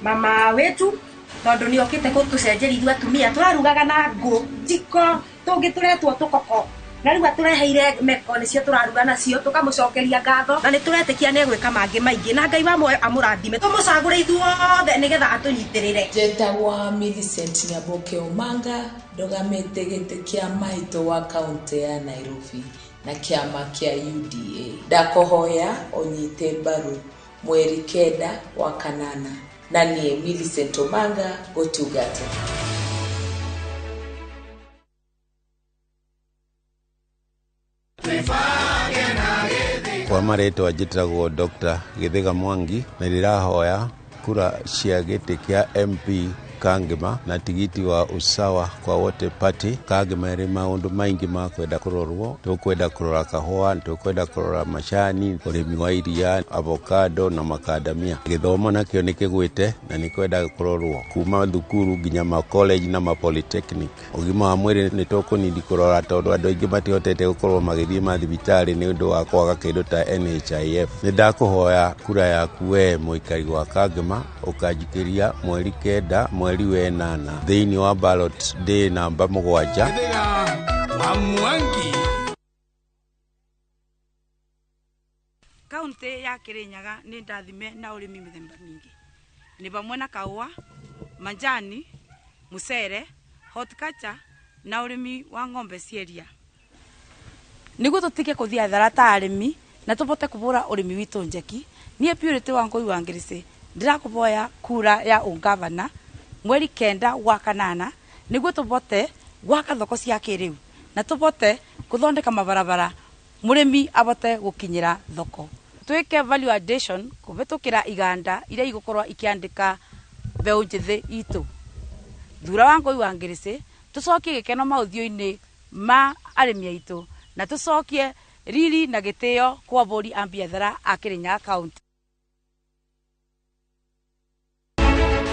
mama wetu tondu ni okite kutucenjeria ithu atumia turarugaga na ngũ jiko tungi turetwo tukoko na riu atureheire meko nicio turaruga nacio tukamucokeria ngatho na ni turetekia ne gwika mangi maingi na Ngai wa moyo amurathime tumucagure ithuothe nigetha atunyitirire. Njĩtagwo Millicent Nyaboke Omanga ndogamite gĩtĩ kĩa maitũ wa kaunti ya Nairobi na kĩama kĩa UDA. Ndakohoya onyite mbaru mweri 9 wa kanana na niĩ Millicent Omanga gũtungata. kwa maretwa njĩtagwo Dr. Gĩthĩga Mwangi na ndĩrahoya kura cia gĩtĩ kĩa MP Kangema na tigiti wa usawa kwa wote party. Kangema ĩrĩ maũndũ maingĩ ma kwenda kũrorwo. Tũkwenda kũrora kahũa, tũkwenda kũrora macani, ũrĩmi wa iria, avocado na makadamia. Gĩthomo nakĩo nĩ kĩgwĩte na nĩ kwenda kũrorwo kuma thukuru nginya ma college na ma polytechnic. Ũgima wa mwĩrĩ nĩ tũkũnindi kũrora tondũ andũ aingĩ matihotete gũkorwo magĩthiĩ mathibitarĩ nĩ ũndũ wa kwaga kĩndũ ta NHIF. Nĩ ndakũhoya kura yaku we mũikari wa Kangema ũkanjikĩria mweri 9 mweri wenana thĩinĩ wa ballot day namba 7. Kaunti ya Kirinyaga nĩ ndathime na ũrĩmi mĩthemba mĩingĩ. Nĩ vamwe na kaũa, manjani, mucere, horticulture na ũrĩmi wa ng'ombe cieria. Nĩguo tũtige kũthia thara ta arĩmi na tũbote kũbũra ũrĩmi witũ njeki, niĩ Purity Wangui wa Ngirisi ndirakũboya kura ya ungavana mweri 9 wa kanana nĩguo tũbote gwaka thoko cia kĩrĩu na tũbote kũthondeka mabarabara mũrĩmi abote gũkinyĩra thoko. Twĩke value addition kũbĩtũkĩra iganda iria igũkorwo ikiandĩka mbeũ njĩthĩ itũ. Thura Wangui wa Ngirisi tũcokie gĩkeno maũthio-inĩ ma arĩmi aitũ na tũcokie riri na gĩtĩo kwa bũrũri a biathara a Kirinyaga County.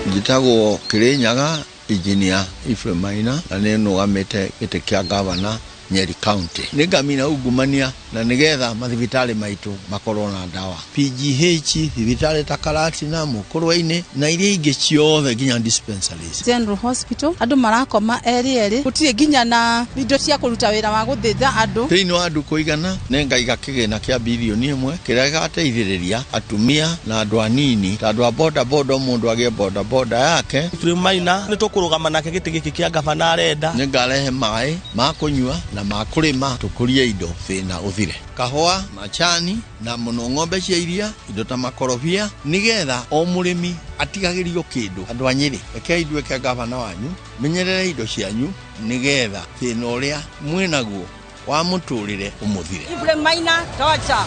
Njĩtagwo Kirinyaga Engineer Ephraim Maina na nĩ nũgamĩte gĩtĩ kĩa gavana Nyeri County. Nĩ ngamina ungumania na nĩgetha mathibitarĩ maitũ makorwo na ndawa. PGH, thibitarĩ ta Karatina, Mũkũrwa-inĩ na iria ingĩ ciothe nginya dispensaries. General Hospital andũ marakoma eri gũtirĩ nginya na indo cia kũruta wĩra wa gũthĩnja andũ. Thĩinĩ wa andũ kũigana nĩ ngaiga kĩgĩna kĩa bilioni 1 kĩrĩa gĩgateithĩrĩria atumia na andũ anini tondũ a boda mũndũ agĩe boda yake. Ephraim Maina nĩ tũkũrũgama nake gĩtĩ gĩkĩ kĩa gavana arenda. Nĩ ngarehe maĩ ma kũnyua na ma kũrĩma tũkũrie indo thĩna ũthire. Kahũa, macani na mũno ng'ombe cia iria, indo ta makorobia nĩgetha o mũrĩmi atigagĩrio kĩndũ. Andũ a Nyeri, rekei nduĩke gavana wanyu, menyerere indo cianyu nĩgetha thĩna ũrĩa mwĩnaguo wa mũtũrĩre ũmũthire. Ephraim Maina tocha.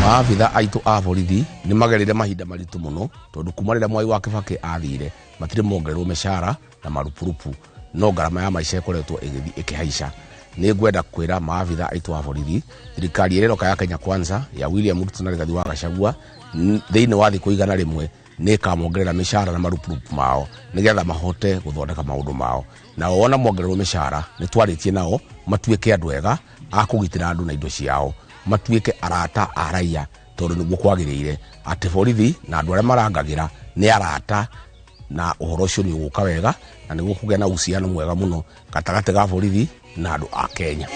Maabitha aitũ a borithi nĩ magerire mahinda maritũ mũno tondũ kuma rĩrĩa Mwai wa Kĩbakĩ athire matirĩ mongererwo mĩcara na marupurupu no ngarama ya maica ĩkoretwo ĩgĩthiĩ ĩkĩhaica. Nĩ ngwenda kwĩra maabitha aitũ a borithi thirikari ĩrĩroka ya Kenya Kwanza ya William Ruto na Rigathi wa Gachagua thĩinĩ wa thikũ igana rĩmwe nĩ ĩkamongerera mĩcara na marupurupu mao nĩgetha mahote gũthondeka maũndũ mao. Na wona mongererwo mĩcara nĩ twarĩtie nao matuĩke andũ ega a kũgitĩra andũ na indo ciao, matuĩke arata a raia tondũ nĩguo kwagĩrĩire atĩ borithi na andũ arĩa marangagĩra nĩ arata na ũhoro ũcio nĩ ũgũka wega na nĩguo kũgĩa na uhusiano mwega mũno gatagatĩ ga borithi na andũ a Kenya.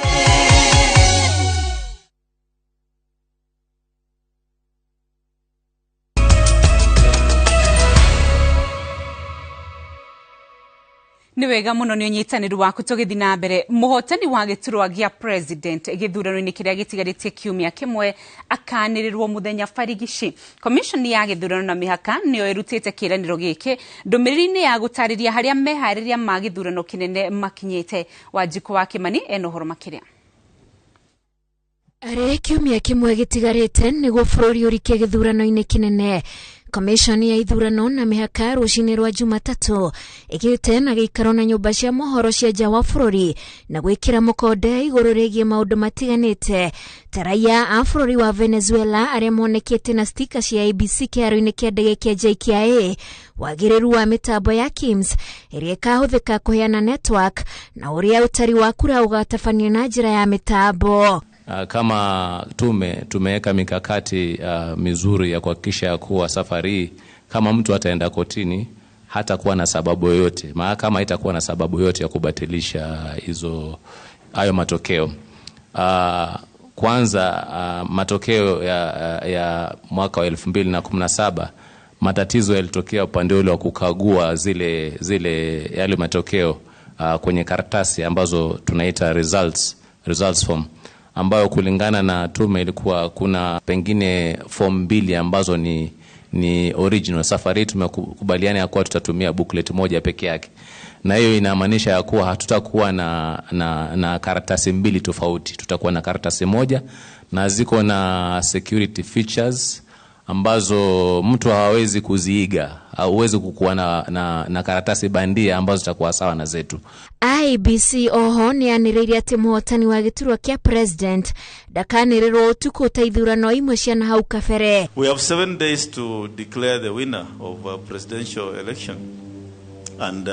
Nĩ wega mũno nĩ ũnyitanĩru waku tũgĩthiĩ na mbere. Mũhotani wa gĩturwa gĩa president gĩthurano-inĩ kĩrĩa gĩtigarĩtie kiumia kĩmwe akanĩrĩrwo mũthenya barigici. Commission ya gĩthurano na mĩhaka nĩyo ĩrutĩte kĩĩranĩro gĩkĩ ndũmĩrĩri-inĩ ya gũtarĩria harĩa meharĩria ma gĩthurano kĩnene makinyĩte. Wanjikũ wa Kĩmani ena ũhoro makĩria. Arĩ kiumia kĩmwe gĩtigarĩte nĩguo bũrũri ũrike gĩthurano-inĩ kĩnene. Commission ya ithurano na mĩhaka rũcinĩ rwa Jumatatũ ĩgĩte na gĩikaro na nyũmba cia mohoro cia nja wa bũrũri na gwĩkĩra mũkonde igũrũ rĩgiĩ maũndũ matiganĩte ta raia a bũrũri wa Venezuela arĩa monekete na stika cia ABC kĩharo-inĩ kĩa ndege kĩa JKIA, wagĩrĩru wa mĩtambo ya KIMS ĩrĩa ĩkahũthĩka kũheana network na ũrĩa ũtari wa kura ũgatabanio na njĩra ya mĩtambo. Kama tumeweka mikakati mizuri ya kuhakikisha kuwa safari kama mtu ataenda kotini hata kuwa na sababu yoyote, mahakama itakuwa na sababu yoyote ya kubatilisha hayo matokeo. Kwanza matokeo ya mwaka wa 2017 matatizo yalitokea upande ule wa kukagua yale matokeo kwenye karatasi ambazo tunaita results form, ambayo kulingana na tume ilikuwa kuna pengine form 2 ambazo ni original. Safari tumekubaliana ya kuwa tutatumia booklet moja peke yake. na hiyo inamaanisha ya kuwa hatutakuwa na karatasi mbili tofauti, tutakuwa na karatasi moja na ziko na security features ambazo mtu hawezi kuziiga, hauwezi kukuwa na karatasi bandia ambazo zitakuwa sawa na zetu. IBC oho ni anireirie ati muhotani wa giturwa kia president ndakaniriro utuku utaithurano imwe cia na hau kabere. We have 7 days to declare the winner of a presidential election, and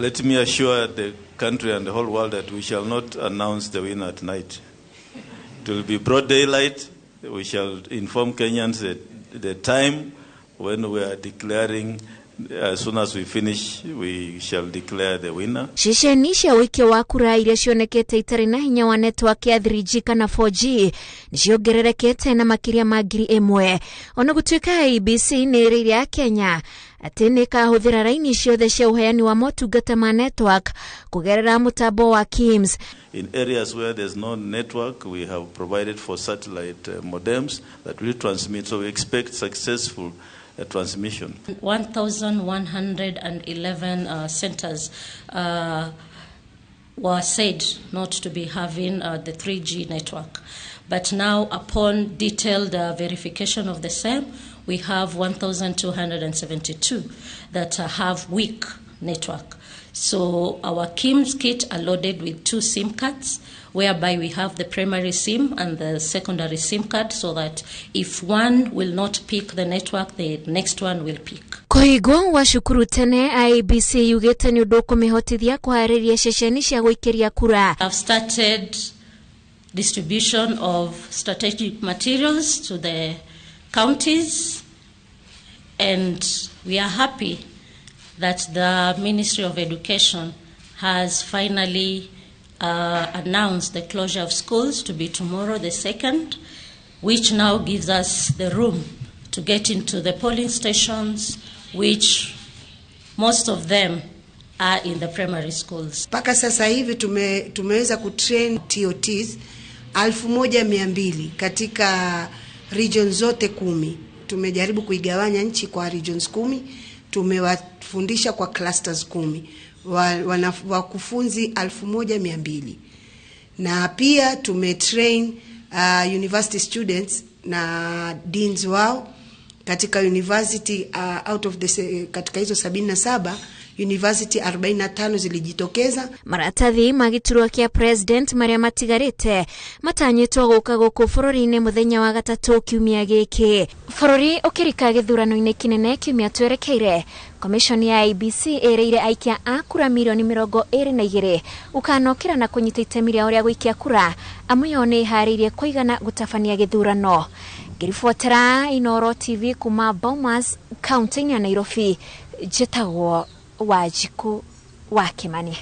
let me assure the country and the whole world that we shall not announce the winner tonight. It will be broad daylight. We shall inform Kenyans the time when we are declaring. As soon as we finish, we shall declare the winner. Shisheni cia wikio wa kura iria cionekete itari na hinya wa network ya 3G kana 4G niciongererekete na makiria ma 1,000. Ona gutuika IBC ni iriria Kenya ati ni kahuthira raini ciothe cia uheani wa motungata ma network kugerera mutambo wa KIMS. In areas where there's no network, we have provided for satellite modems that will transmit, so we expect successful transmission. 1,111 centers were said not to be having the 3G network. But now, upon detailed verification of the same, we have 1,272 that have weak network. So our KIMS kit are loaded with 2 SIM cards, whereby we have the primary SIM and the secondary SIM card, so that if one will not pick the network, the next one will pick. Kuhigwo wa shukuru tene IBC yugete ni undu kumihotithia kuhariria ceceni cia guikiria kura. I've started distribution of strategic materials to the counties, and we are happy that the Ministry of Education has finally announced the closure of schools to be tomorrow the 2nd, which now gives us the room to get into the polling stations, which most of them are in the primary schools. Paka sasa hivi tumeweza kutrain TOTs 1,200 katika region zote 10. Tumejaribu kuigawanya nchi kwa regions 10. Tumewafundisha kwa clusters 10. Wakufunzi 1,200. Na pia tumetrain university students na deans wao katika university out of the katika hizo 77 university 45 zilijitokeza. Maratathi magiturwa kia president maria matigarite matanyitwo guka guku bururi-ini muthenya wa gatatu kiumia giki. Bururi ukirika githurano-ini kinene kiumia twerekeire, Commission ya IBC ereire aikia a kura milioni 22 ukanokira na kunyita itemi ria uria guikia kura amuyone haririe kuigana gutabania githurano. Ngirifuatira Inoro TV kuma Bomas, County ya Nairobi, Jetagwo Wajiku wa Kimani.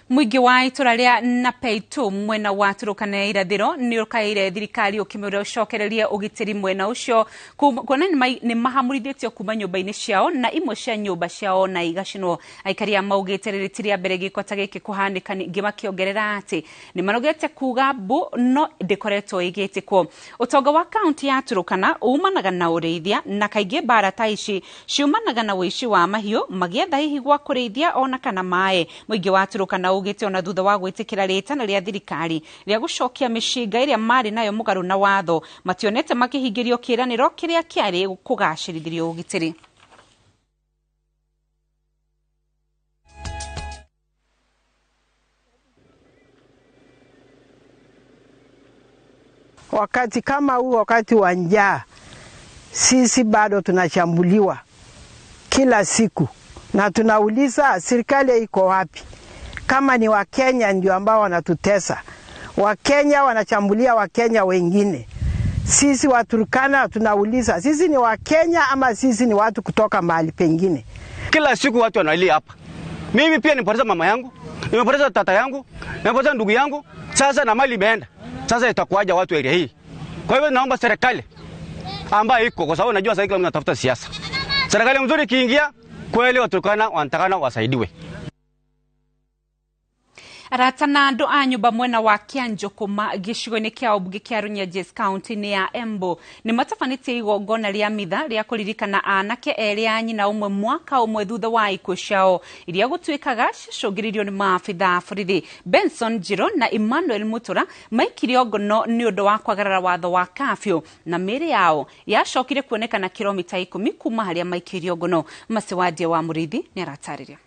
Mwingi wa itura ria Napeitu mwena wa Turukana irathiro ni ukaire thirikari ukimura ucokereria ugitiri mwena ucio kuona ni mahamurithetio kuma nyumba-ini ciao na imwe cia nyumba ciao na igacino. Aikaria maugite riritiria mbere gikota giki kuhanika ngimakiongerera ati ni manogete kuga bu no ndikoretwo igitikwo. Utonga wa county ya Turukana umanaga na ureithia na kaingi bara ta ici ciumanaga na wici wa mahiu magietha hihi gwa kureithia ona kana mae. Mwingi wa Turukana ugite ona thutha wa gwitikira ritana ria thirikari ria gucokia mishinga iria mari nayo mugaru na watho mationete makihingirio kiraniro kiria kiari kugacirithirio ugitiri. Wakati kama huu, wakati wa njaa, sisi bado tunashambuliwa kila siku na tunauliza serikali iko wapi? Kama ni Wakenya ndio ambao wanatutesa. Wakenya wanachambulia Wakenya wengine. Sisi Waturkana tunauliza, sisi ni Wakenya ama sisi ni watu kutoka mahali pengine? Kila siku watu wanalia hapa. Mimi pia nimepoteza mama yangu, nimepoteza tata yangu, nimepoteza ndugu yangu. Sasa na mali imeenda. Sasa itakuwaje watu area hii? Kwa hivyo naomba serikali ambayo iko, kwa sababu najua sasa kila mtu anatafuta siasa. Serikali mzuri kiingia, kweli Waturkana wanatakana wasaidiwe. Aratana andu a nyumba mwena wa Kianjokoma gicigo-ini kia ubunge kia Runyenjes county-ini ya Embu ni matafanitie igongona ria mitha ria kuririkana anake eri a nyina umwe mwaka umwe thutha wa ikuo ciao iria gutuikaga cicungiririo ni maabitha borithi. Benson Njiro na Emmanuel Mutura maikirio ngono ni undu wa kwagarara watho wa kafyu na miri yao yacokire kuonekana kilomita 10 kuma haria maikirio ngono. Masewadia wa Murithi ni aratariria.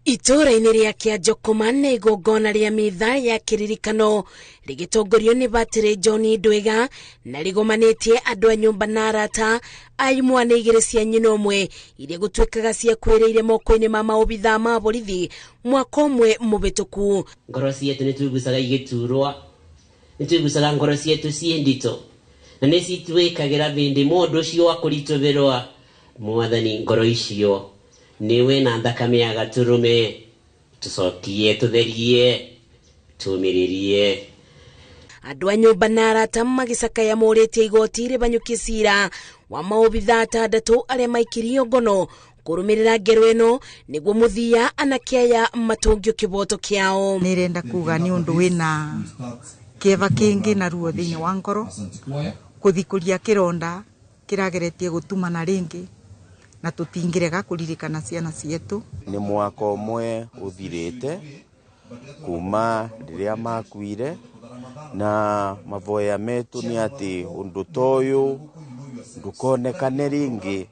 Itura-ini ria Kianjokoma ni igongona ria mitha ya kiririkano rigitongorio ni Batire John Ndwiga na rigomanitie andu a nyumba na arata a imwana igiri cia nyina umwe iria gutuikaga cia kwiriire moko-ini ma maobitha ma borithi mwaka umwe mubituku. Ngoro cietu ni tuigucaga igiturwa, ni tuigucaga ngoro cietu ciendito na ni citwikagira bindi mundu ucio wa kuritoberwa mwathani ngoro icio niwe na thakame ya gaturume tucokie tutherie tumiririe. Andu a nyumba na arata magicakaya moritie igoti ri banyukie cira wa maobitha atandatu aria maikirio ngono kurumirira ngero ino niguo muthia anakeya matungio kiboto kiao. Nirenda kuga ni undu wina kieva kingi na ruo thiini wa ngoro kuthikuria kironda kirageretie gutumana ringi na tutingirega kuririkana ciana cietu. Ni mwaka umwe uthirite kuma riria makuire na mavoya metu ni ati undu toyu ndukonekane ringi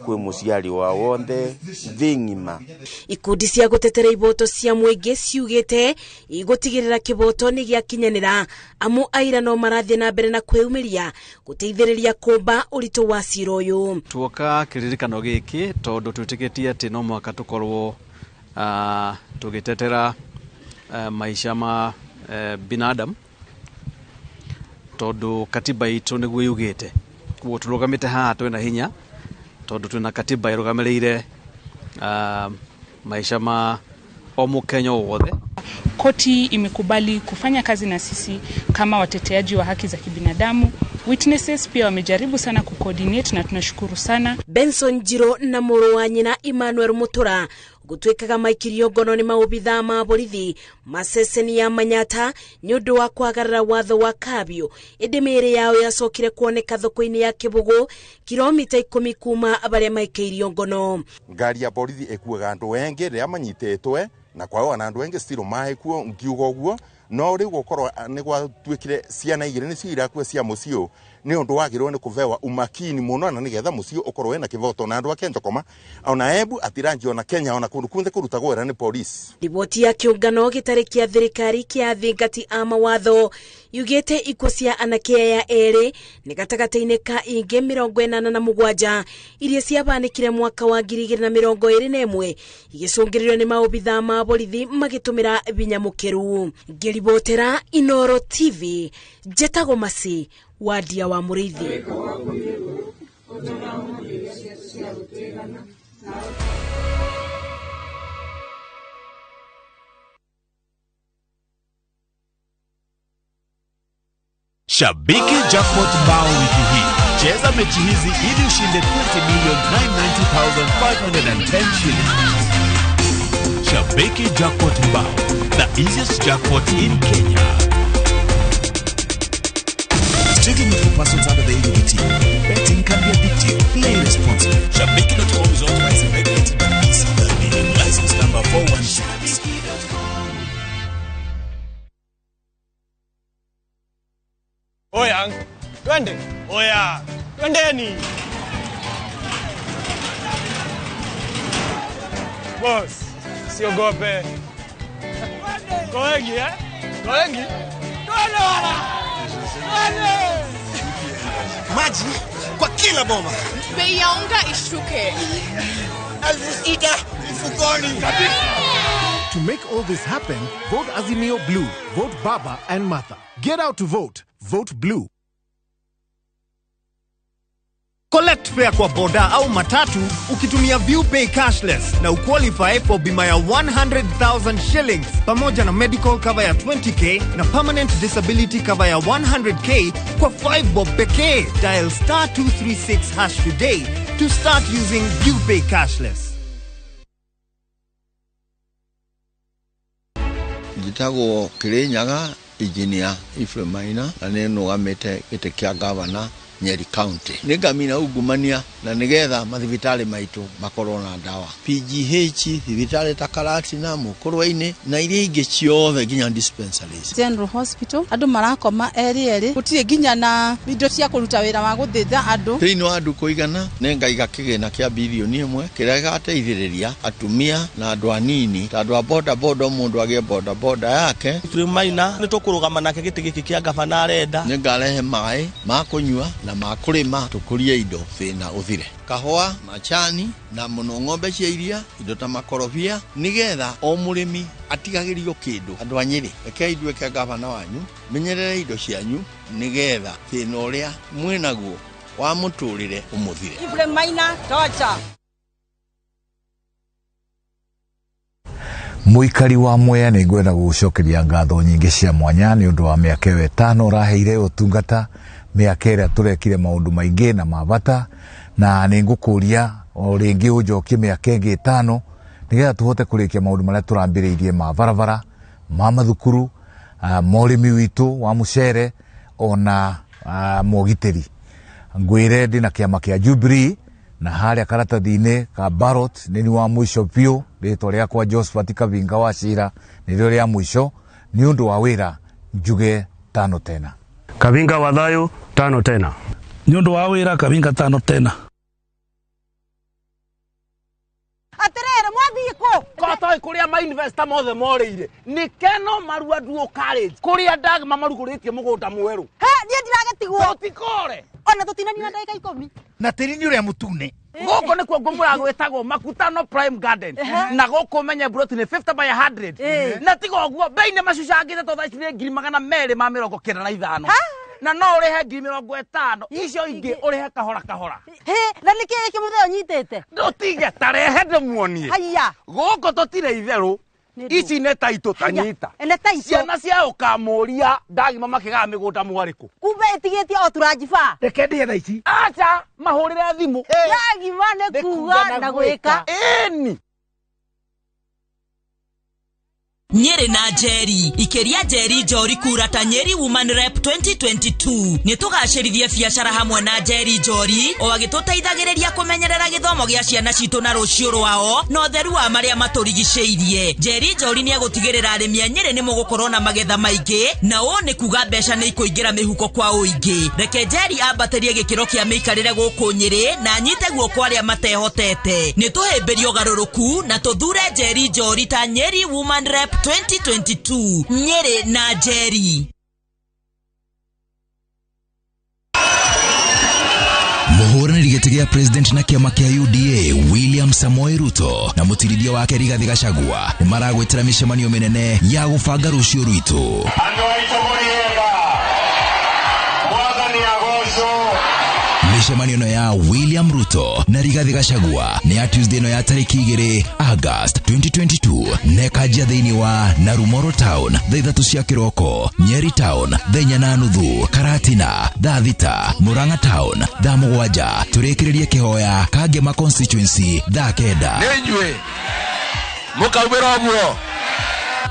kwi muciari wa wothe thingima. Ikundi cia gutetera iboto cia mwingi ciugite igutigirira kiboto ni giakinyanira amu aira no marathie na mbere na kweumiria guteithiriria kumba urito wa cira uyu. Tuoka kiririkano giki tondu twitikitie ati no mwaka tukorwo tugitetera maisha ma binadamu tondu katiba itu niguo yugite kuo turugamite haha twina hinya tondu twina katiba irugamiriire maisha ma o Mukenya wothe. Koti imekubali kufanya kazi na sisi kama wateteaji wa haki za kibinadamu. Witnesses pia wamejaribu sana kucoordinate na tunashukuru sana. Benson Njiro na muru wa nyina Emmanuel Mutura gutuikaga maikirio ngono ni maobitha ma borithi maceceni ya Manyata ni undu wa kwagarara watho wa kabio idimiri yao yacokire kuoneka thoko-ini ya Kibugu kilomita 10 kuma abaria maikirio ngono. Ngari ya borithi ekuaga andu wengi ria manyitetwe na kwao na andu wengi stiro maikuo ngiuga uguo no riu gukorwo ni gwatuikire ciana igiri ni cio irakua cia mucio ni undu wagirwo ni kuvewa umakini muno na nigetha mucio ukorwo na kivoto na andu a Kianjokoma ona Embu atiranji ona Kenya ona kundu kunthe kurutagwo wira ni polisi. Riboti ya kiungano gitari kia thirikari kia thingati a mawatho yugite ikuo cia anake ya eri ni gatagati-ini ka ingi 47 iria ciabanikire mwaka wa 2021 igicungiririo ni maobitha ma borithi magitumira binya mukiru. Ngiribotera Inoro TV Jetago Masi Wadia wa Murithi. Shabiki Jackpot bao wiki hii. Cheza mechi hizi ili ushinde 20,990,510 shillings. Shabiki Jackpot bao, the easiest jackpot in Kenya. Strictly not for persons under the age of 18. Betting can be addictive. Play responsibly. Shabiki.com is authorized and regulated by BCLB. License number 416. Oya, twende. Oya, twendeni. Boss, siogope. Koegi, eh? Koegi. Twende wala. Twende. Maji kwa kila boma. Bei ya unga ishuke. Ita mfukoni. To make all this happen, vote Azimio Blue. Vote Baba and Martha. Get out to vote. Vote Blue. Collect fare kwa boda au matatu ukitumia ViewPay cashless na uqualify for bima ya 100,000 shillings pamoja na medical cover ya 20k na permanent disability cover ya 100k kwa 5 bob pekee. Dial *236# today to start using UPay Cashless. Jitago Kirinyaga, Engineer Ephraim Maina, na nĩnũgamĩte gĩtĩ kĩa gavana Nyeri County. Nĩngamina ungumania na nĩgetha mathibitari maitũ makorwo na ndawa. PGH, thibitari ta Karatina, Mũkũrwa-inĩ na iria ingĩ ciothe nginya dispensaries. General Hospital, andũ marakoma eri gũtirĩ nginya na indo cia kũruta wĩra wa gũthĩnja andũ. Thĩinĩ wa andũ kũigana, nĩngaiga kĩgĩna kĩa bilioni 1 kĩrĩa gĩgateithĩrĩria atumia na andũ anini, ta andũ a boda boda, mũndũ agĩe boda boda yake. Maina nĩtũkũrũgama nake gĩtĩ gĩkĩ kĩa gavana arenda. Nĩngarehe maĩ ma kũnyua na ma kũrĩma tũkũrie indo thĩna ũthire. Kahũa, macani na mũno ng'ombe cia iria, indo ta makorobia, nĩgetha o mũrĩmi atigagĩrio kĩndũ. Andũ a Nyeri, rekei nduĩke gavana wanyu, menyerere indo cianyu nĩgetha thĩna ũrĩa mwĩnaguo wa mũtũrĩre ũmũthire. Ephraim Maina, tocha. Muikari wa Mwea nĩ ngwenda gũcokeria ngatho nyingĩ cia mwanya nĩ ũndũ wa mĩaka 5 ũraheire ũtungata, mĩaka ĩrĩa tũrekire maũndũ maingĩ na mabata, na nĩ ngũkũria o rĩngĩ ũnjokie mĩaka ĩngĩ 5 nĩgetha tũhote kũrĩkia maũndũ marĩa tũrambĩrĩirie ma barabara, ma mathukuru, mũrĩmi witũ wa mũcere ona mũgitĩri. Ngwĩre ndĩna kĩama kĩa Jubilee na harĩa karatathi-inĩ ka ballot nĩ wa mũico biũ, rĩtwa rĩakwa Josephat Kavinga wa Cira nĩrĩo rĩa mũico nĩ ũndũ wa wĩra njuge 5 tena. Kavinga wa thayũ 5 tena. Nĩ ũndũ wa wĩra Kavinga 5 tena. Aterere mwathiko kotoi kuria ma investor mothe morĩire ni Keno Marua Duo College kuria ndag mamarugũrĩtie mũgũnda mwerũ. He niĩ ndiragetigwo tutikore ona tutinani na ndagĩka 10 na tĩri nĩ ũrĩa mũtune. Gũkũ nĩkuo ngũmũra gwĩtagwo Makutano Prime Garden na gũkũ menye broti nĩ 50 by 100 na tiga ũguo bei nĩ macucangĩte to thaicĩ nĩ 295 na no ũrĩhe 50 icio ingĩ ũrĩhe kahora kahora. He na nĩ kĩĩ kĩmũtheo nyitĩte ndũtige tarehe ndĩmuonie. Haya gũkũ tũtirĩ itherũ ici nĩ taitũ tanyita ciana cia ũkamũria ndagima makĩgaga mĩgũnda mwarĩkũ kumbe ĩtigĩtie o tũranjiba reke ndĩhe thaa ici acha mahũrĩre thimũ ndagima nĩ kuga na gwĩka ĩni. Nyeri na Njeri, ikiria Njeri Njori kura ta Nyeri Woman Rep 2022. Nĩtũgacĩrithie biacara hamwe na Njeri Njori, o agĩtũteithagĩrĩria kũmenyerera gĩthomo gĩa ciana citũ na rũciũ rwao, na ũtheru wa marĩa matũrigicĩirie. Njeri Njori nĩegũtigĩrĩra arĩmi a Nyeri nĩmũgũkorwo na magetha maingĩ, na ũũ nĩ kuga mbeca nĩikũingĩra mĩhuko kwa ũingĩ. Reke Njeri ambatĩrie gĩkĩro kĩa mĩikarĩre gũkũ Nyeri na anyite guoko arĩa matehotete. Nĩtũhĩmbĩrie ũgarũrũku na tũthure Njeri Njori ta Nyeri Woman Rep 2022. Nyeri na Njeri. Mũhũranĩri gĩtĩ gĩa president na kĩama kĩa UDA William Samoei Ruto na mũtirithia wake Rigathi Gachagua nĩ maragwetera mĩcemanio mĩnene ya gũbanga rũciũ rwitũ. Mĩcemanio ĩno ya William Ruto na Rigathi Gachagua nĩ ya Tuesday ĩno ya tarĩki 2 August 2022 nekajia thĩinĩ wa Narumoro Town thaa 3 cia kĩroko, Nyeri Town thaa 4:30, Karatina thaa 6, Murang'a Town thaa 7. Tũrĩkĩrĩrie kĩhoya Kangema constituency thaa 9. Nĩnyue mũkaumĩra ũguo.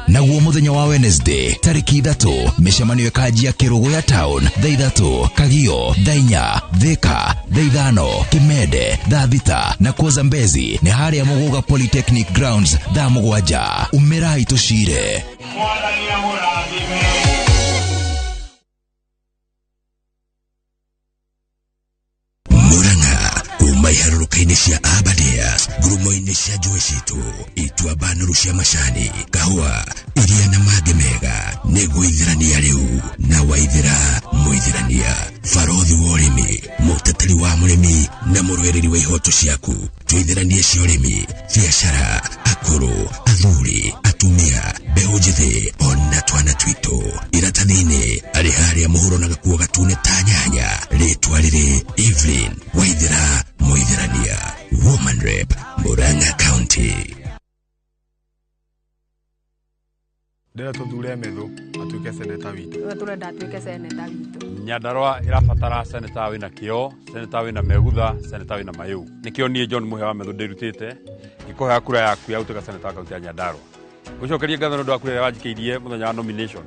Naguo mũthenya wa Wednesday tarĩki 3 mĩcemanio ĩkanjia Kĩrũgũ ya Town thaa 3, Kagio thaa 4, Thika thaa 5, Kimende thaa 6 na kuo Zambezi nĩ harĩa Mũgũga Polytechnic Grounds thaa 7. Umĩrai tũcire. Kuma iharũrũka-inĩ cia Aberdares, ngurumo-inĩ cia njũĩ citũ, ituamba nũru cia macani, kahũa, iria na mangĩ mega, nĩ gwĩithĩrania rĩu na waithĩra mũithĩrania. Barothi wa ũrĩmi, mũteteri wa mũrĩmi na mũrũĩrĩri wa ihoto ciaku. Twĩithĩranie cia ũrĩmi, biacara, akũrũ, athuri, atumia, mbeũ njĩthĩ, ona twana twitũ. Iratathi-inĩ arĩ harĩa mũhuro na gakuo gatune ta nyanya, rĩtwa rĩrĩ Evelyn Waithĩra Mũithĩrania, Woman Rep, Murang'a County. ndĩra tũthure Methu atuĩke seneta witũ. Tũrenda atuĩke seneta witũ. Nyandarua ĩrabatara seneta wĩna kĩo, seneta wĩna megutha, seneta wĩna mayũ. Nĩkĩo niĩ John Muhea wa Methu ndĩrutĩte ngĩkũhe kura yaku ya gũtuĩka seneta wa kaunti ya Nyandarua. Gũcokeria ngatho nĩ ũndũ wa kura ĩrĩa wanjikĩirie mũthenya wa nomination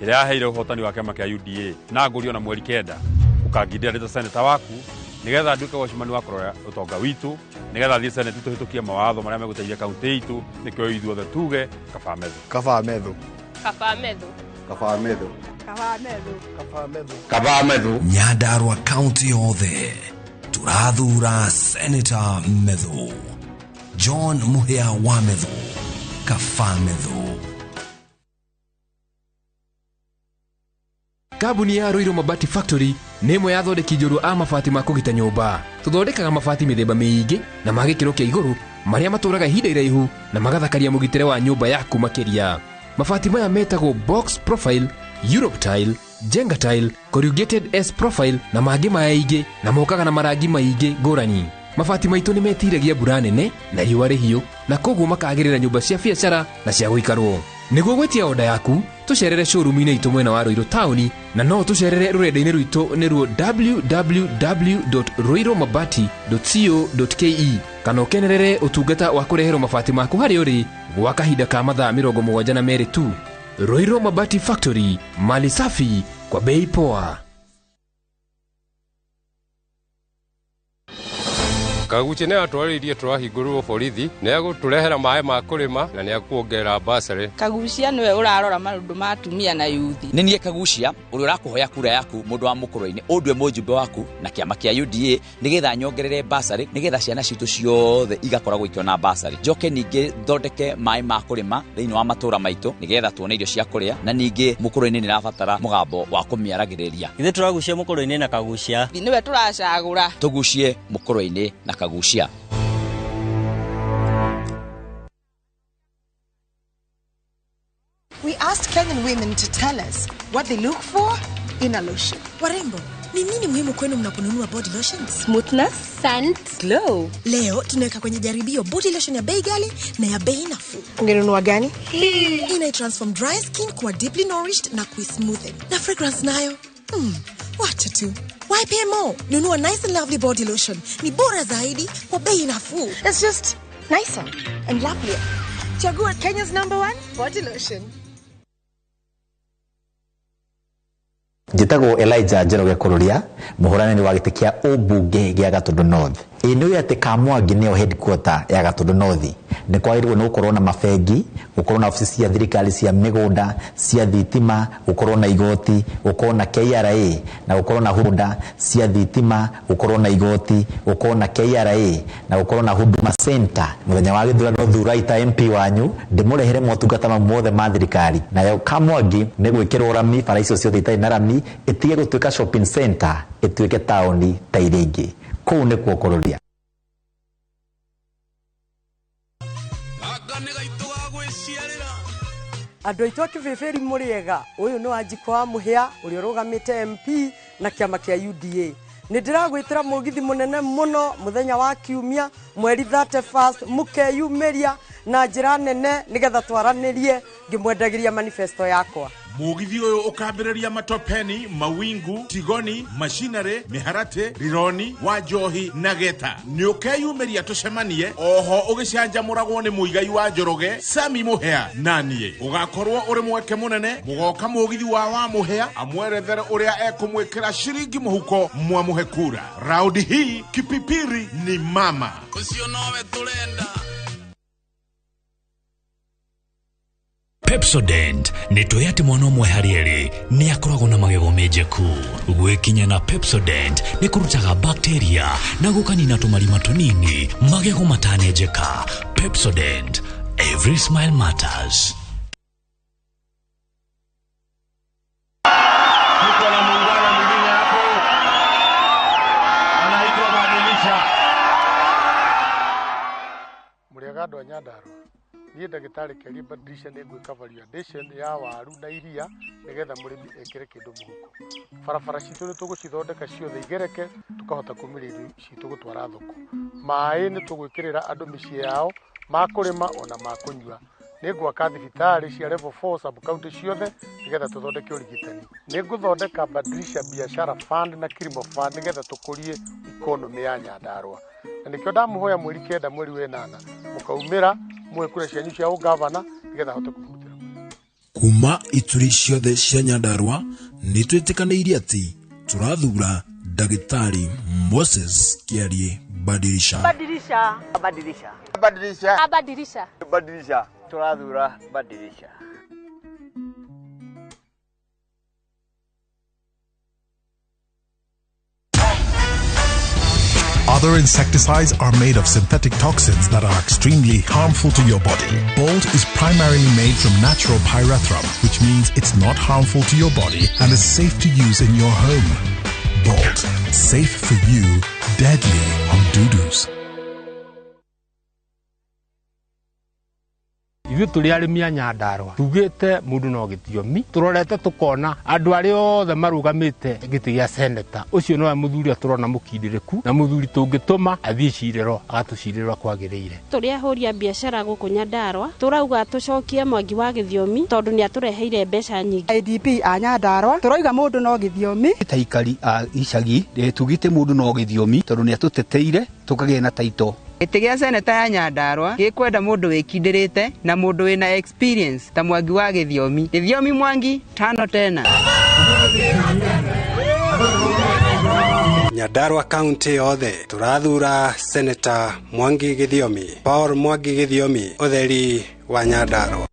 ĩrĩa yaheire ũhotani wa kĩama kĩa UDA na ngũrio na mweri 9 ũkangindĩra ndĩta seneta waku nĩgetha nduĩke wacimani wa kũrora ũtonga witũ nĩgetha thiĩ seneti tũhĩtũkie mawatho marĩa megũteithia kaunti itũ nĩkĩo ithuothe tuge Kaba Methu. Kaba Methu. Kaba Methu. Kaba Methu. Kaba Methu. Kaba Methu. Kaba Methu. Nyandarua kaunti yothe turathura seneta Methu. John Muhea wa Methu. Kaba Methu. Kambuni ya Roiro Mabati Factory nĩ ĩmwe ya thondeki njũru a mabati ma kũgita nyũmba. Tũthondekaga mabati mĩthemba mĩingĩ na ma gĩkĩro kĩa igũrũ marĩa matũraga ihinda iraihu na magathakaria mũgitĩre wa nyũmba yaku makĩria. Mabati maya metagwo box profile, Europe tile, Jenga tile, corrugated S profile na mangĩ maingĩ na mokaga na marangi maingĩ ngũrani. Mabati maitũ nĩ metiragia mbura nene na riũa rĩhiũ na koguo makagĩrĩra nyũmba cia biacara na cia gũikarwo. Nĩguo gwetia oda yaku tucerere showroom-inĩ itũ mwena wa Roiro Town na no tucerere rũrenda-inĩ rwitũ nĩruo www.roiromabati.co.ke kana ũkenerere ũtungata wa kũreherwo mabati maku harĩa ũrĩ gwa kahinda ka mathaa 72 tu. Roiro Mabati Factory, mali safi kwa bei poa. Kaguchi nĩ atwarĩirie tũrahingũrĩrwo borithi nĩ egũtũrehera maĩ ma kũrĩma na nĩ akuongerera basarĩ. Kagucia nĩwe ũrarora maũndũ ma atumia na yuthi. Nĩ niĩ Kagucia ũrĩa ũrakũhoya kura yaku mũndũ wa mũkũrũ-inĩ ũndwe mũjumbe waku na kĩama kĩa UDA nĩgetha nyongerere basarĩ nĩgetha ciana citũ ciothe igakoragwo ikĩona basarĩ. Njoke ningĩ thondeke maĩ ma kũrĩma thĩinĩ wa matũũra maitũ nĩgetha tuone irio cia kũrĩa na ningĩ mũkũrũ-inĩ nĩ arabatara mũgambo wa kũmĩaragĩrĩria. Ithuĩ tũragucia mũkũrũ-inĩ na Kagucia. Nĩwe tũracagũra. Tũgucie mũkũrũ-inĩ na Kagucia. We asked Kenyan women to tell us what they look for in a lotion. Warembo, ni nini muhimu kwenu mnaponunua body lotions? Smoothness, scent, glow. Leo tunaweka kwenye jaribio body lotion ya bei ghali na ya bei nafuu. Ungenunua gani? Ina transform dry skin kuwa deeply nourished na kuismoothen. Na fragrance nayo. Wacha tu. Why pay more? Nunua nice and lovely body lotion. Ni bora zaidi kwa bei nafuu. It's just nicer and lovelier. Chagua Kenya's #1 body lotion. Njĩtagwo Elijah Njoroge Kũrũria, mũhũranĩri wa gĩtĩ kĩa ũmbunge gĩa Gatũndũ North. Nĩ ũĩ atĩ Kamwangi nĩyo headquarter ya Gatũndũ North. Nĩ kwagĩrĩirwo nĩ gũkorwo na mabengi, gũkorwo na ofici cia thirikari cia mĩgũnda, cia thitima, gũkorwo na igoti, gũkorwo na KRA na gũkorwo na huduma cia thitima, gũkorwo na igoti, gũkorwo na KRA na gũkorwo na Huduma Center. Mũthenya wa gĩthurano thuraita MP wanyu ndĩmũrehere motungata mothe ma thirikari. Nayo Kamwangi nĩ gwĩkĩrwo rami bara icio ciothe itarĩ na rami itige gũtuĩka shopping center ĩtuĩke taũni ta iria ingĩ. Kũu nĩkuo Kũrũria. Andũ aitũ kĩbĩbĩri mũrĩega, ũyũ nĩ Wanjikũ wa Mũhĩa ũrĩa ũrũgamĩte MP na kĩama kĩa UDA. Nĩ ndĩragwĩtĩra mũgithi mũnene mũno mũthenya wa Kiumia mweri 31 mũkeyumĩria na njĩra nene nĩgetha twaranĩrie ngĩmwendagĩria manifesto yakwa. Mũgithi ũyũ ũkambĩrĩria Matopeni, Mawingu, Tigoni, Machinery, Miharate, Rironi, Wanjohi na Geta. Nĩ ũkeyumĩria tũcemanie, oho ũgĩcanjamũragwo nĩ mũigai wa Njoroge, Sami Mũhĩa na niĩ. Ũgakorwo ũrĩ mweke mũnene, mũgoka mũgithi wa Mũhĩa amwerethere ũrĩa ekũmwĩkĩra ciringi mũhuko mwamũhe kura. Raundi hii kipipiri ni mama. Ũcio nowe tũrenda. Pepsodent nĩ tũĩ atĩ mwana ũmwe harĩ erĩ nĩ akoragwo na magego menjeku. Gwĩkinya na Pepsodent nĩ kũrutaga bacteria na gũkanina tũmarima tũnini magego matanenjeka. Pepsodent, every smile matters. Niko na muungano mwingine hapo anaitwa Badilisha. Mũrĩega andũ a Nyandarua. Niĩ ndagĩtarĩ Kelly Badilisha nĩ gwĩka validation ya waru na iria nĩgetha mũrĩmi ekĩre kĩndũ mũhuko. Barabara citũ nĩ tũgũcithondeka ciothe igereke tukahota kumĩria irio citũ gũtwara thoko. Maĩ nĩ tũgwĩkĩrĩra andũ mĩciĩ yao ma kũrĩma ona ma kũnyua. nĩ ngwaka thibitarĩ cia level 4 sub county ciothe nĩgetha tũthondeke ũrigitani. Nĩ ngũthondeka Badilisha Biashara Fund na Kilimo Fund nĩgetha tũkũrie economy ya Nyandarua. Na nĩkĩo ndamũhoya mweri 9 mweri wa 8 mũkaumĩra muoe kura cianyu cia ũgavana nĩgetha hote kũmutĩra. Kuma ituri ciothe cia Nyandarua nĩ twĩtĩkanĩirie atĩ tũrathura Ndagĩtarĩ Moses Kiarie Badilisha. Badilisha. Badilisha. Badilisha. Badilisha. Badilisha. Turathura Badilisha. Other insecticides are made of synthetic toxins that are extremely harmful to your body. Bolt is primarily made from natural pyrethrum, which means it's not harmful to your body and is safe to use in your home. Bolt, safe for you, deadly on doo-doos. Ithuĩ tũrĩ arĩmi a Nyandarua tugĩte mũndũ no gĩthiomi tũrorete tũkona andũ arĩa othe marũgamĩte gĩtĩ gĩa seneta ũcio nowe mũthuri tũrona mũkindĩrĩku na mũthuri tũngĩtũma athiĩ cirĩro agatũcirĩro kwagĩrĩire. Tũrĩ ahũri a biacara gũkũ Nyandarua tũrauga tũcokie Mwangi wa Gĩthiomi tondũ nĩ atũreheire mbeca nyingĩ. IDP a Nyandarua tũrauga mũndũ no gĩthiomi. Taikari a icagi tugite mũndũ no gĩthiomi tondũ nĩ atũteteire tũkagĩa na taito. Gĩtĩ gĩa seneta ya Nyandarua gĩkwenda mũndũ wĩkindĩrĩte na mũndũ wĩna experience ta Mwangi wa Gĩthiomi. Gĩthiomi Mwangi tano tena. Nyandarua County yothe tũrathura Senator Mwangi Gĩthiomi. Paul Mwangi Gĩthiomi ũtheri wa Nyandarua.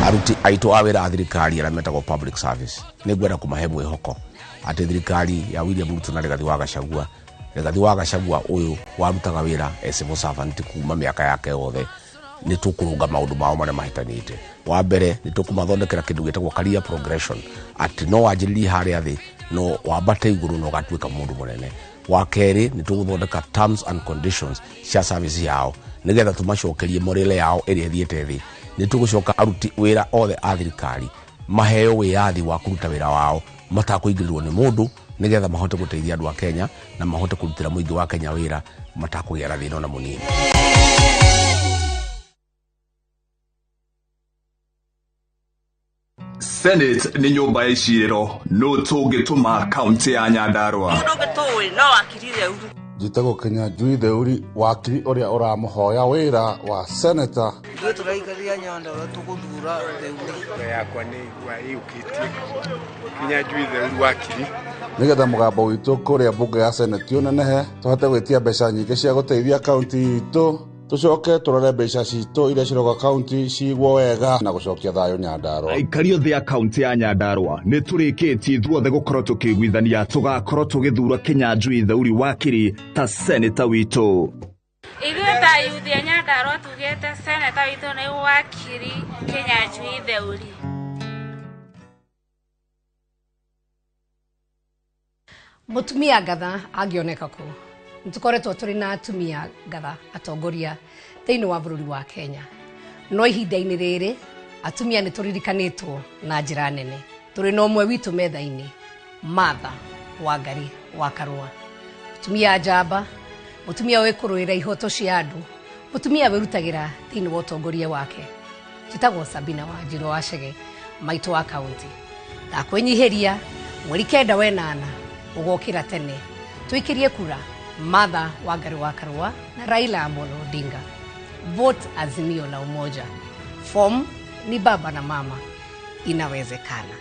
Aruti aitũ a wĩra a thirikari arĩa metagwo public service nĩ ngwenda kũmahe mwĩhoko atĩ thirikari ya William Ruto na Rigathi wa Gachagua ũyũ warutaga wĩra as civil servant kuma mĩaka yake yothe nĩ tũkũrũnga maũndũ mao marĩa mahĩtanĩte. Wa mbere nĩ tũkũmathondekera kĩndũ gĩtagwo career progression atĩ no wanjĩrĩrie harĩa thĩ no wambate igũrũ no gatuĩka mũndũ mũnene. Wa kerĩ nĩ tũgũthondeka terms and conditions cia service yao nĩgetha tũmacokerie morale yao ĩrĩa ĩthiĩte thĩ. Nĩ tũgũcoka aruti wĩra othe a thirikari maheo wĩyathi wa kũruta wĩra wao matakũingĩrĩrwo nĩ mũndũ nĩgetha mahote gũteithia andũ a Kenya na mahote kũrutĩra mũingĩ wa Kenya wĩra matakũgĩa na thĩna na mũnini. Senate nĩ nyũmba ya icirĩro no tũngĩtũma kaunti ya Nyandarua. No wakirire uru. Njĩtagwo Kenya Njui Theuri wakiri ũrĩa ũramũhoya wĩra wa senator. Ithuĩ tũraikaria Nyandarua tũgũthura Theuri. Yakwa nĩ igua yũkĩtie Kenya Njui Theuri wakiri nĩgetha mũgambo witũ kũrĩa mbunge ya senate ũnenehe tũhote gwĩtia mbeca nyingĩ cia gũteithia kaunti itũ tucoke turore mbeca citũ iria ciroga kaunti cigwo wega na gucokia thayo Nyandarua. Aikari othe a kaunti ya Nyandarua nĩ tũrĩkĩtie ithuothe gũkorwo tũkĩiguithania tũgakorwo tũgĩthura Kenya Njui Theuri wakiri ta seneta witũ. Ithuĩ ta yuthi a Nyandarua tugĩte seneta witũ nĩ wakiri Kenya Njui Theuri. Mũtumia ngatha angĩoneka kũ? Nĩtũkoretwo tũrĩ na atumia ngatha atongoria thĩinĩ wa bũrũri wa Kenya. No ihinda-inĩ rĩrĩ atumia nĩ tũririkanĩtwo na njĩra nene. Tũrĩ na ũmwe witũ metha-inĩ, Martha Wangari wa Karũa. Mũtumia njamba, mũtumia wĩkũrũĩra ihoto cia andũ, mũtumia wĩrutagĩra thĩinĩ wa ũtongoria wake. Njĩtagwo Sabina Wanjiru wa Chege, maitũ wa kaunti. Ndakwĩnyihĩria mweri 9 wa 8 ũgokĩra tene. Tuikirie kura Martha Wangari wa Karũa na Raila Amolo Odinga. Vote Azimio la Umoja. Form ni baba na mama. Inawezekana.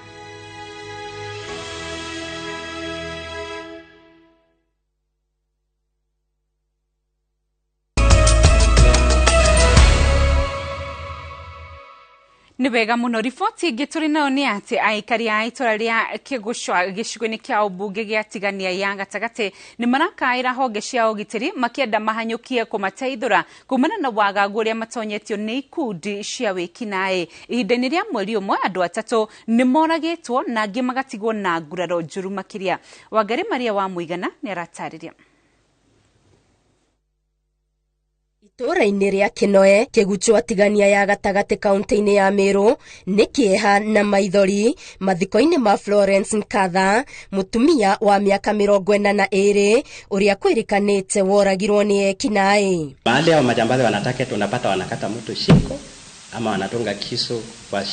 Nĩ wega mũno riboti ingĩ tũrĩ nayo nĩ atĩ aikari a itũra rĩa Kĩgũcwa gĩcigo-inĩ kĩa ũmbunge gĩa Tigania ya gatagatĩ nĩ marakaĩra honge cia ũgitĩri makĩenda mahanyũkie kũmateithũra kumana na wagagu ũrĩa matonyetio nĩ ikundi cia wĩkinaĩ. Ihinda-inĩ rĩa mweri ũmwe andũ atatũ nĩ moragĩtwo na angĩ magatigwo na nguraro njũru makĩria. Wangari Maria wa Mũigana nĩ aratarĩria. Itũra-inĩ rĩa Kĩnoe, Kĩguchũ atigania ya gatagati kaunti-inĩ ya Meru, nĩ kĩeha na maithori mathiko-inĩ ma Florence Nkatha, mũtumia wa mĩaka 42 ũrĩa kwĩrĩkanĩte woragirwo nĩ ekinaĩ. Baadhi ya majambazi wanataka tunapata wanakata mtu shingo ama wanatunga kisu kwa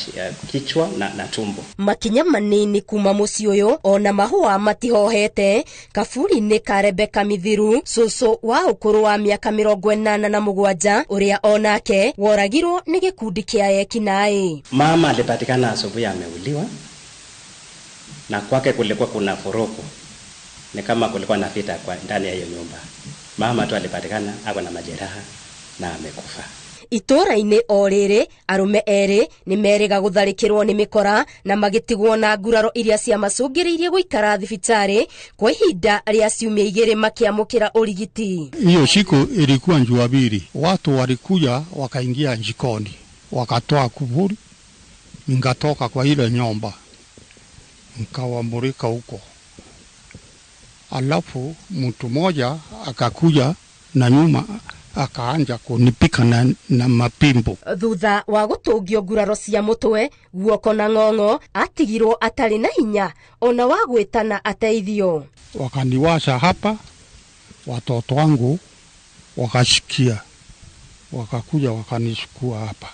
kichwa na tumbo. Makinya manini kuma mũciĩ ũyũ ona mahũa matihohete kaburi-inĩ ka Rebeka Mithiru, cũcũ wa ũkũrũ wa mĩaka 87 ũrĩa onake woragirwo nĩ gĩkundi kĩa ekinaĩ. Mama alipatikana asubuhi ameuliwa na kwake kulikuwa kuna furuku. Ni kama kulikuwa na vita kwa ndani ya hiyo nyumba. Mama tu alipatikana ako na majeraha na amekufa. Itũra-inĩ o rĩrĩ arũme erĩ nĩ merĩga gũtharĩkĩrwo nĩ mĩkora na magĩtigwo na nguraro iria cia macũngĩrĩirie gũikara thibitarĩ kwa ihinda rĩa ciumia 2 makiamũkĩra ũrigiti. Hiyo siku ilikuwa Jumapili, watu walikuja wakaingia jikoni wakatoa kuburi, nikatoka kwa ile nyumba nikawamulika huko, alafu mtu mmoja akakuja na nyuma akaanja kunipika na mapimbo. Thutha wa gũtũngio nguraro cia mũtwe, guoko na ng'ong'o, atigirwo atarĩ na hinya ona wa gwĩtana ateithio. Wakaniwasha hapa, watoto wangu wakashikia, wakakuja wakanisukua hapa,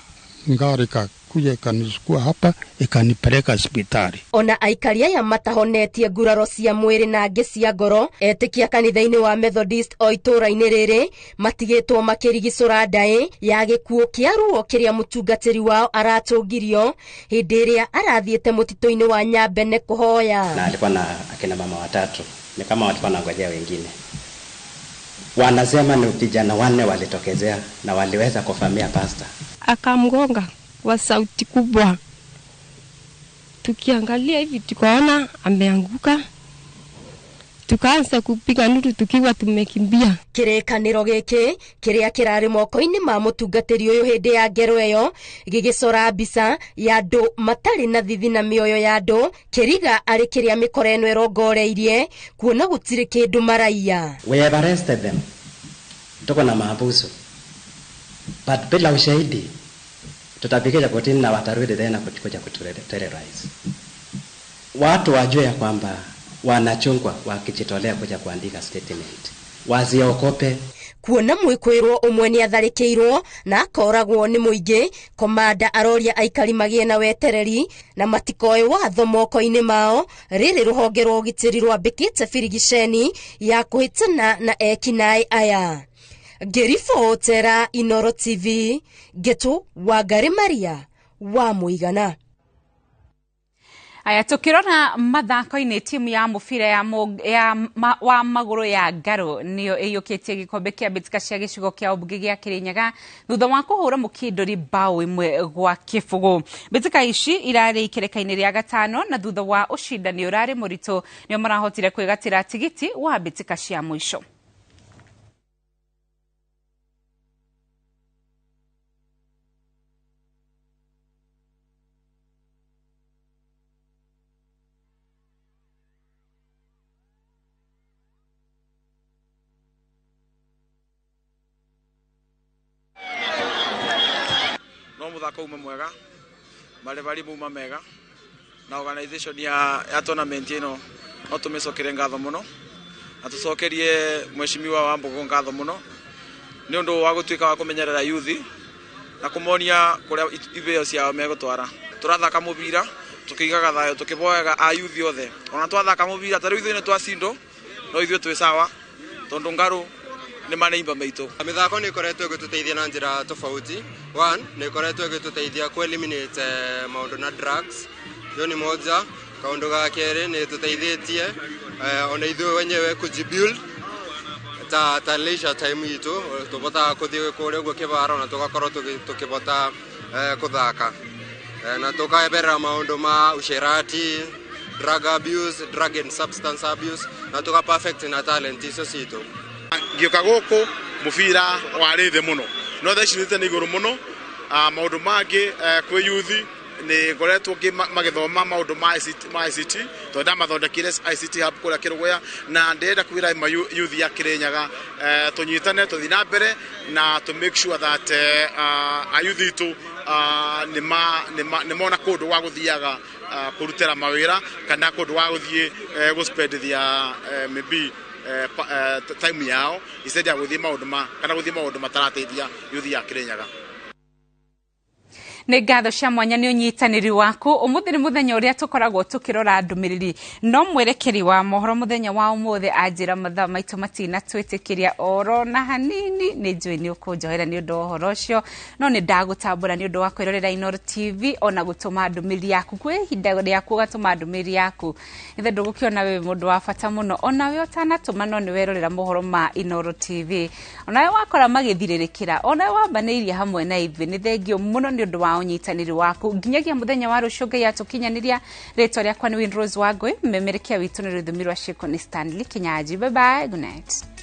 ngari kakuja ikanisukua hapa ikanipeleka hospitali. Ona aikaria ya matahonetie nguraro cia mwĩrĩ na angĩ cia ngoro etĩkia kanitha-inĩ wa Methodist o itũra-inĩ rĩrĩ matigĩtwo makĩrigicũra ndaĩ ya gĩkuũ kĩa ruo kĩrĩa mũtungatĩri wao aratũngirio hĩndĩ ĩrĩa arathiĩte mũtitũ-inĩ wa Nyambene kũhoya. Na alikuwa na akina mama watatu, ni kama walikuwa nangojea wengine. Wanasema ni vijana 4 walitokezea na waliweza kufamia pasta. Akamgonga kwa sauti kubwa. Tukiangalia hivi tukaona ameanguka. Tukaanza kupiga nduru tukiwa tumekimbia. Kĩrĩkanĩro gĩkĩ kĩrĩa kĩrarĩ moko-inĩ ma mũtungatĩri ũyũ hĩndĩ ya ngero ĩyo gĩgĩcora mbica ya andũ matarĩ na thithi na mĩoyo ya andũ, kĩriga arĩ kĩrĩa mĩkora ĩno ĩrongoreirie kuona gũtirĩ kĩndũ maraiya. We have arrested them. Tuko na mahabusu. But bila ushahidi tutapikia kotini na watarudi tena kuja kuterrorize. Watu wajue ya kwamba wanachungwa wakijitolea kuja kuandika statement. Waziokope. Kuona mwĩkwĩrwo ũmwe nĩ atharĩkĩirwo na akoragwo nĩ mũingĩ, komanda aroria aikari magĩe na wetereri na matikoe watho moko-inĩ mao. Rĩrĩ rũhonge rwa ũgitĩri rwambĩkĩte birigiceni ya kũhĩtana na ekinaĩ aya. Ngĩribotera Inooro TV, Getu Wangari Maria wa Mũigana. Aya tukirona mathako-inĩ timu ya mũbira wa magũrũ ya Ngaro nĩyo ĩyũkĩtie gĩkombe kĩa mbĩtĩka cia gĩcigo kĩa ũmbunge gĩa Kĩrĩnyaga thutha wa kũhũra mũkindũri bao 1 gwa kĩbũgũ. Mbĩtĩka ici irarĩ ikĩrĩka-inĩ rĩa gatano na thutha wa ũcindani ũrarĩ mũritũ nĩo marahotire kwĩgatĩra tigiti wa mbĩtĩka cia mũico. Muthako umwe mwega marevali muma mega na organization ya tournament ino no tumicokere ngatho muno na tucokerie mweshimiwa wa Mbogo ngatho muno ni undu wa gutuika wa kumenyerera youth na kumonia kuria iveo ciao megutwara. Turathaka mubira tukigaga thayo tukiboyaga a youth othe ona twathaka mubira tari ithuĩ nĩ twacindo no ithuĩ twĩ sawa tondu Ngaro ni maneimba maitu. Mithako nĩ ikoretwo igĩtũteithia na njĩra tofauti. One, nĩ ikoretwo igĩtũteithia ku eliminate maũndũ na drugs. Hiyo ni moja. Kaũndũ ga kerĩ nĩ tũteithĩtie ona ithuĩ wenyewe kujibuild ta leisure time itu tũbota kũthiĩ kũrĩa ũguo kĩbaro na tũgakorwo tũkĩbota kũthaka na tũkaeberera maũndũ ma usherati, drug abuse, drug and substance abuse na tũka perfect na talent icio citũ. Ngĩũka gũkũ mũbira warĩ thĩ mũno no thaa ici nĩ igũrũ mũno maũndũ mangĩ kwĩ youth ni ngoretwo magithoma maundu ma ICT to ndamathondekire ICT hub kula Kirugwea na ndenda kwira ma youth ya Kirinyaga tunyitane tuthi na mbere na to make sure that youth itu ni mona kundu wa guthiaga kurutera mawira kana kundu wa guthie guspendithia maybe time yao instead ya guthie maundu kana guthie maundu matarateithia youth ya Kirinyaga. Nĩ ngatho cia mwanya nĩ ũnyitanĩri waku ũmũthĩ nĩ mũthenya ũrĩa tũkoragwo tũkĩrora ndũmĩrĩri no mwerekeri wa mohoro mũthenya wa ũmũthĩ anjĩra mathaa maitũ matina twĩtĩkĩria oro na hanini nĩ njũĩ nĩ ũkũnjohera nĩ ũndũ wa ũhoro ũcio no nĩ ndagũtambũra nĩ ũndũ wa kwĩrorera Inooro TV ona gũtũma ndũmĩrĩri yaku kwĩ ihinda rĩaku ũgatũma ndũmĩrĩri yaku ithe ndũgũkĩona we mũndũ wa bata mũno ona we ũtanatũma no nĩ werorera mohoro ma Inooro TV ona we wakora magĩthirĩrĩkĩra ona we wambanĩirie hamwe na ithuĩ nĩ thengio mũno nĩ ũndũ wa unyitanĩri waku nginyagia mũthenya wa rũciũ Ngai atũkinyanĩria rĩtwa rĩakwa nĩ Winrose Wangũi mmemerekia witũ nĩ rũthiomi rwa Sheko nĩ Stanley Kinyanji. Bye bye, good night.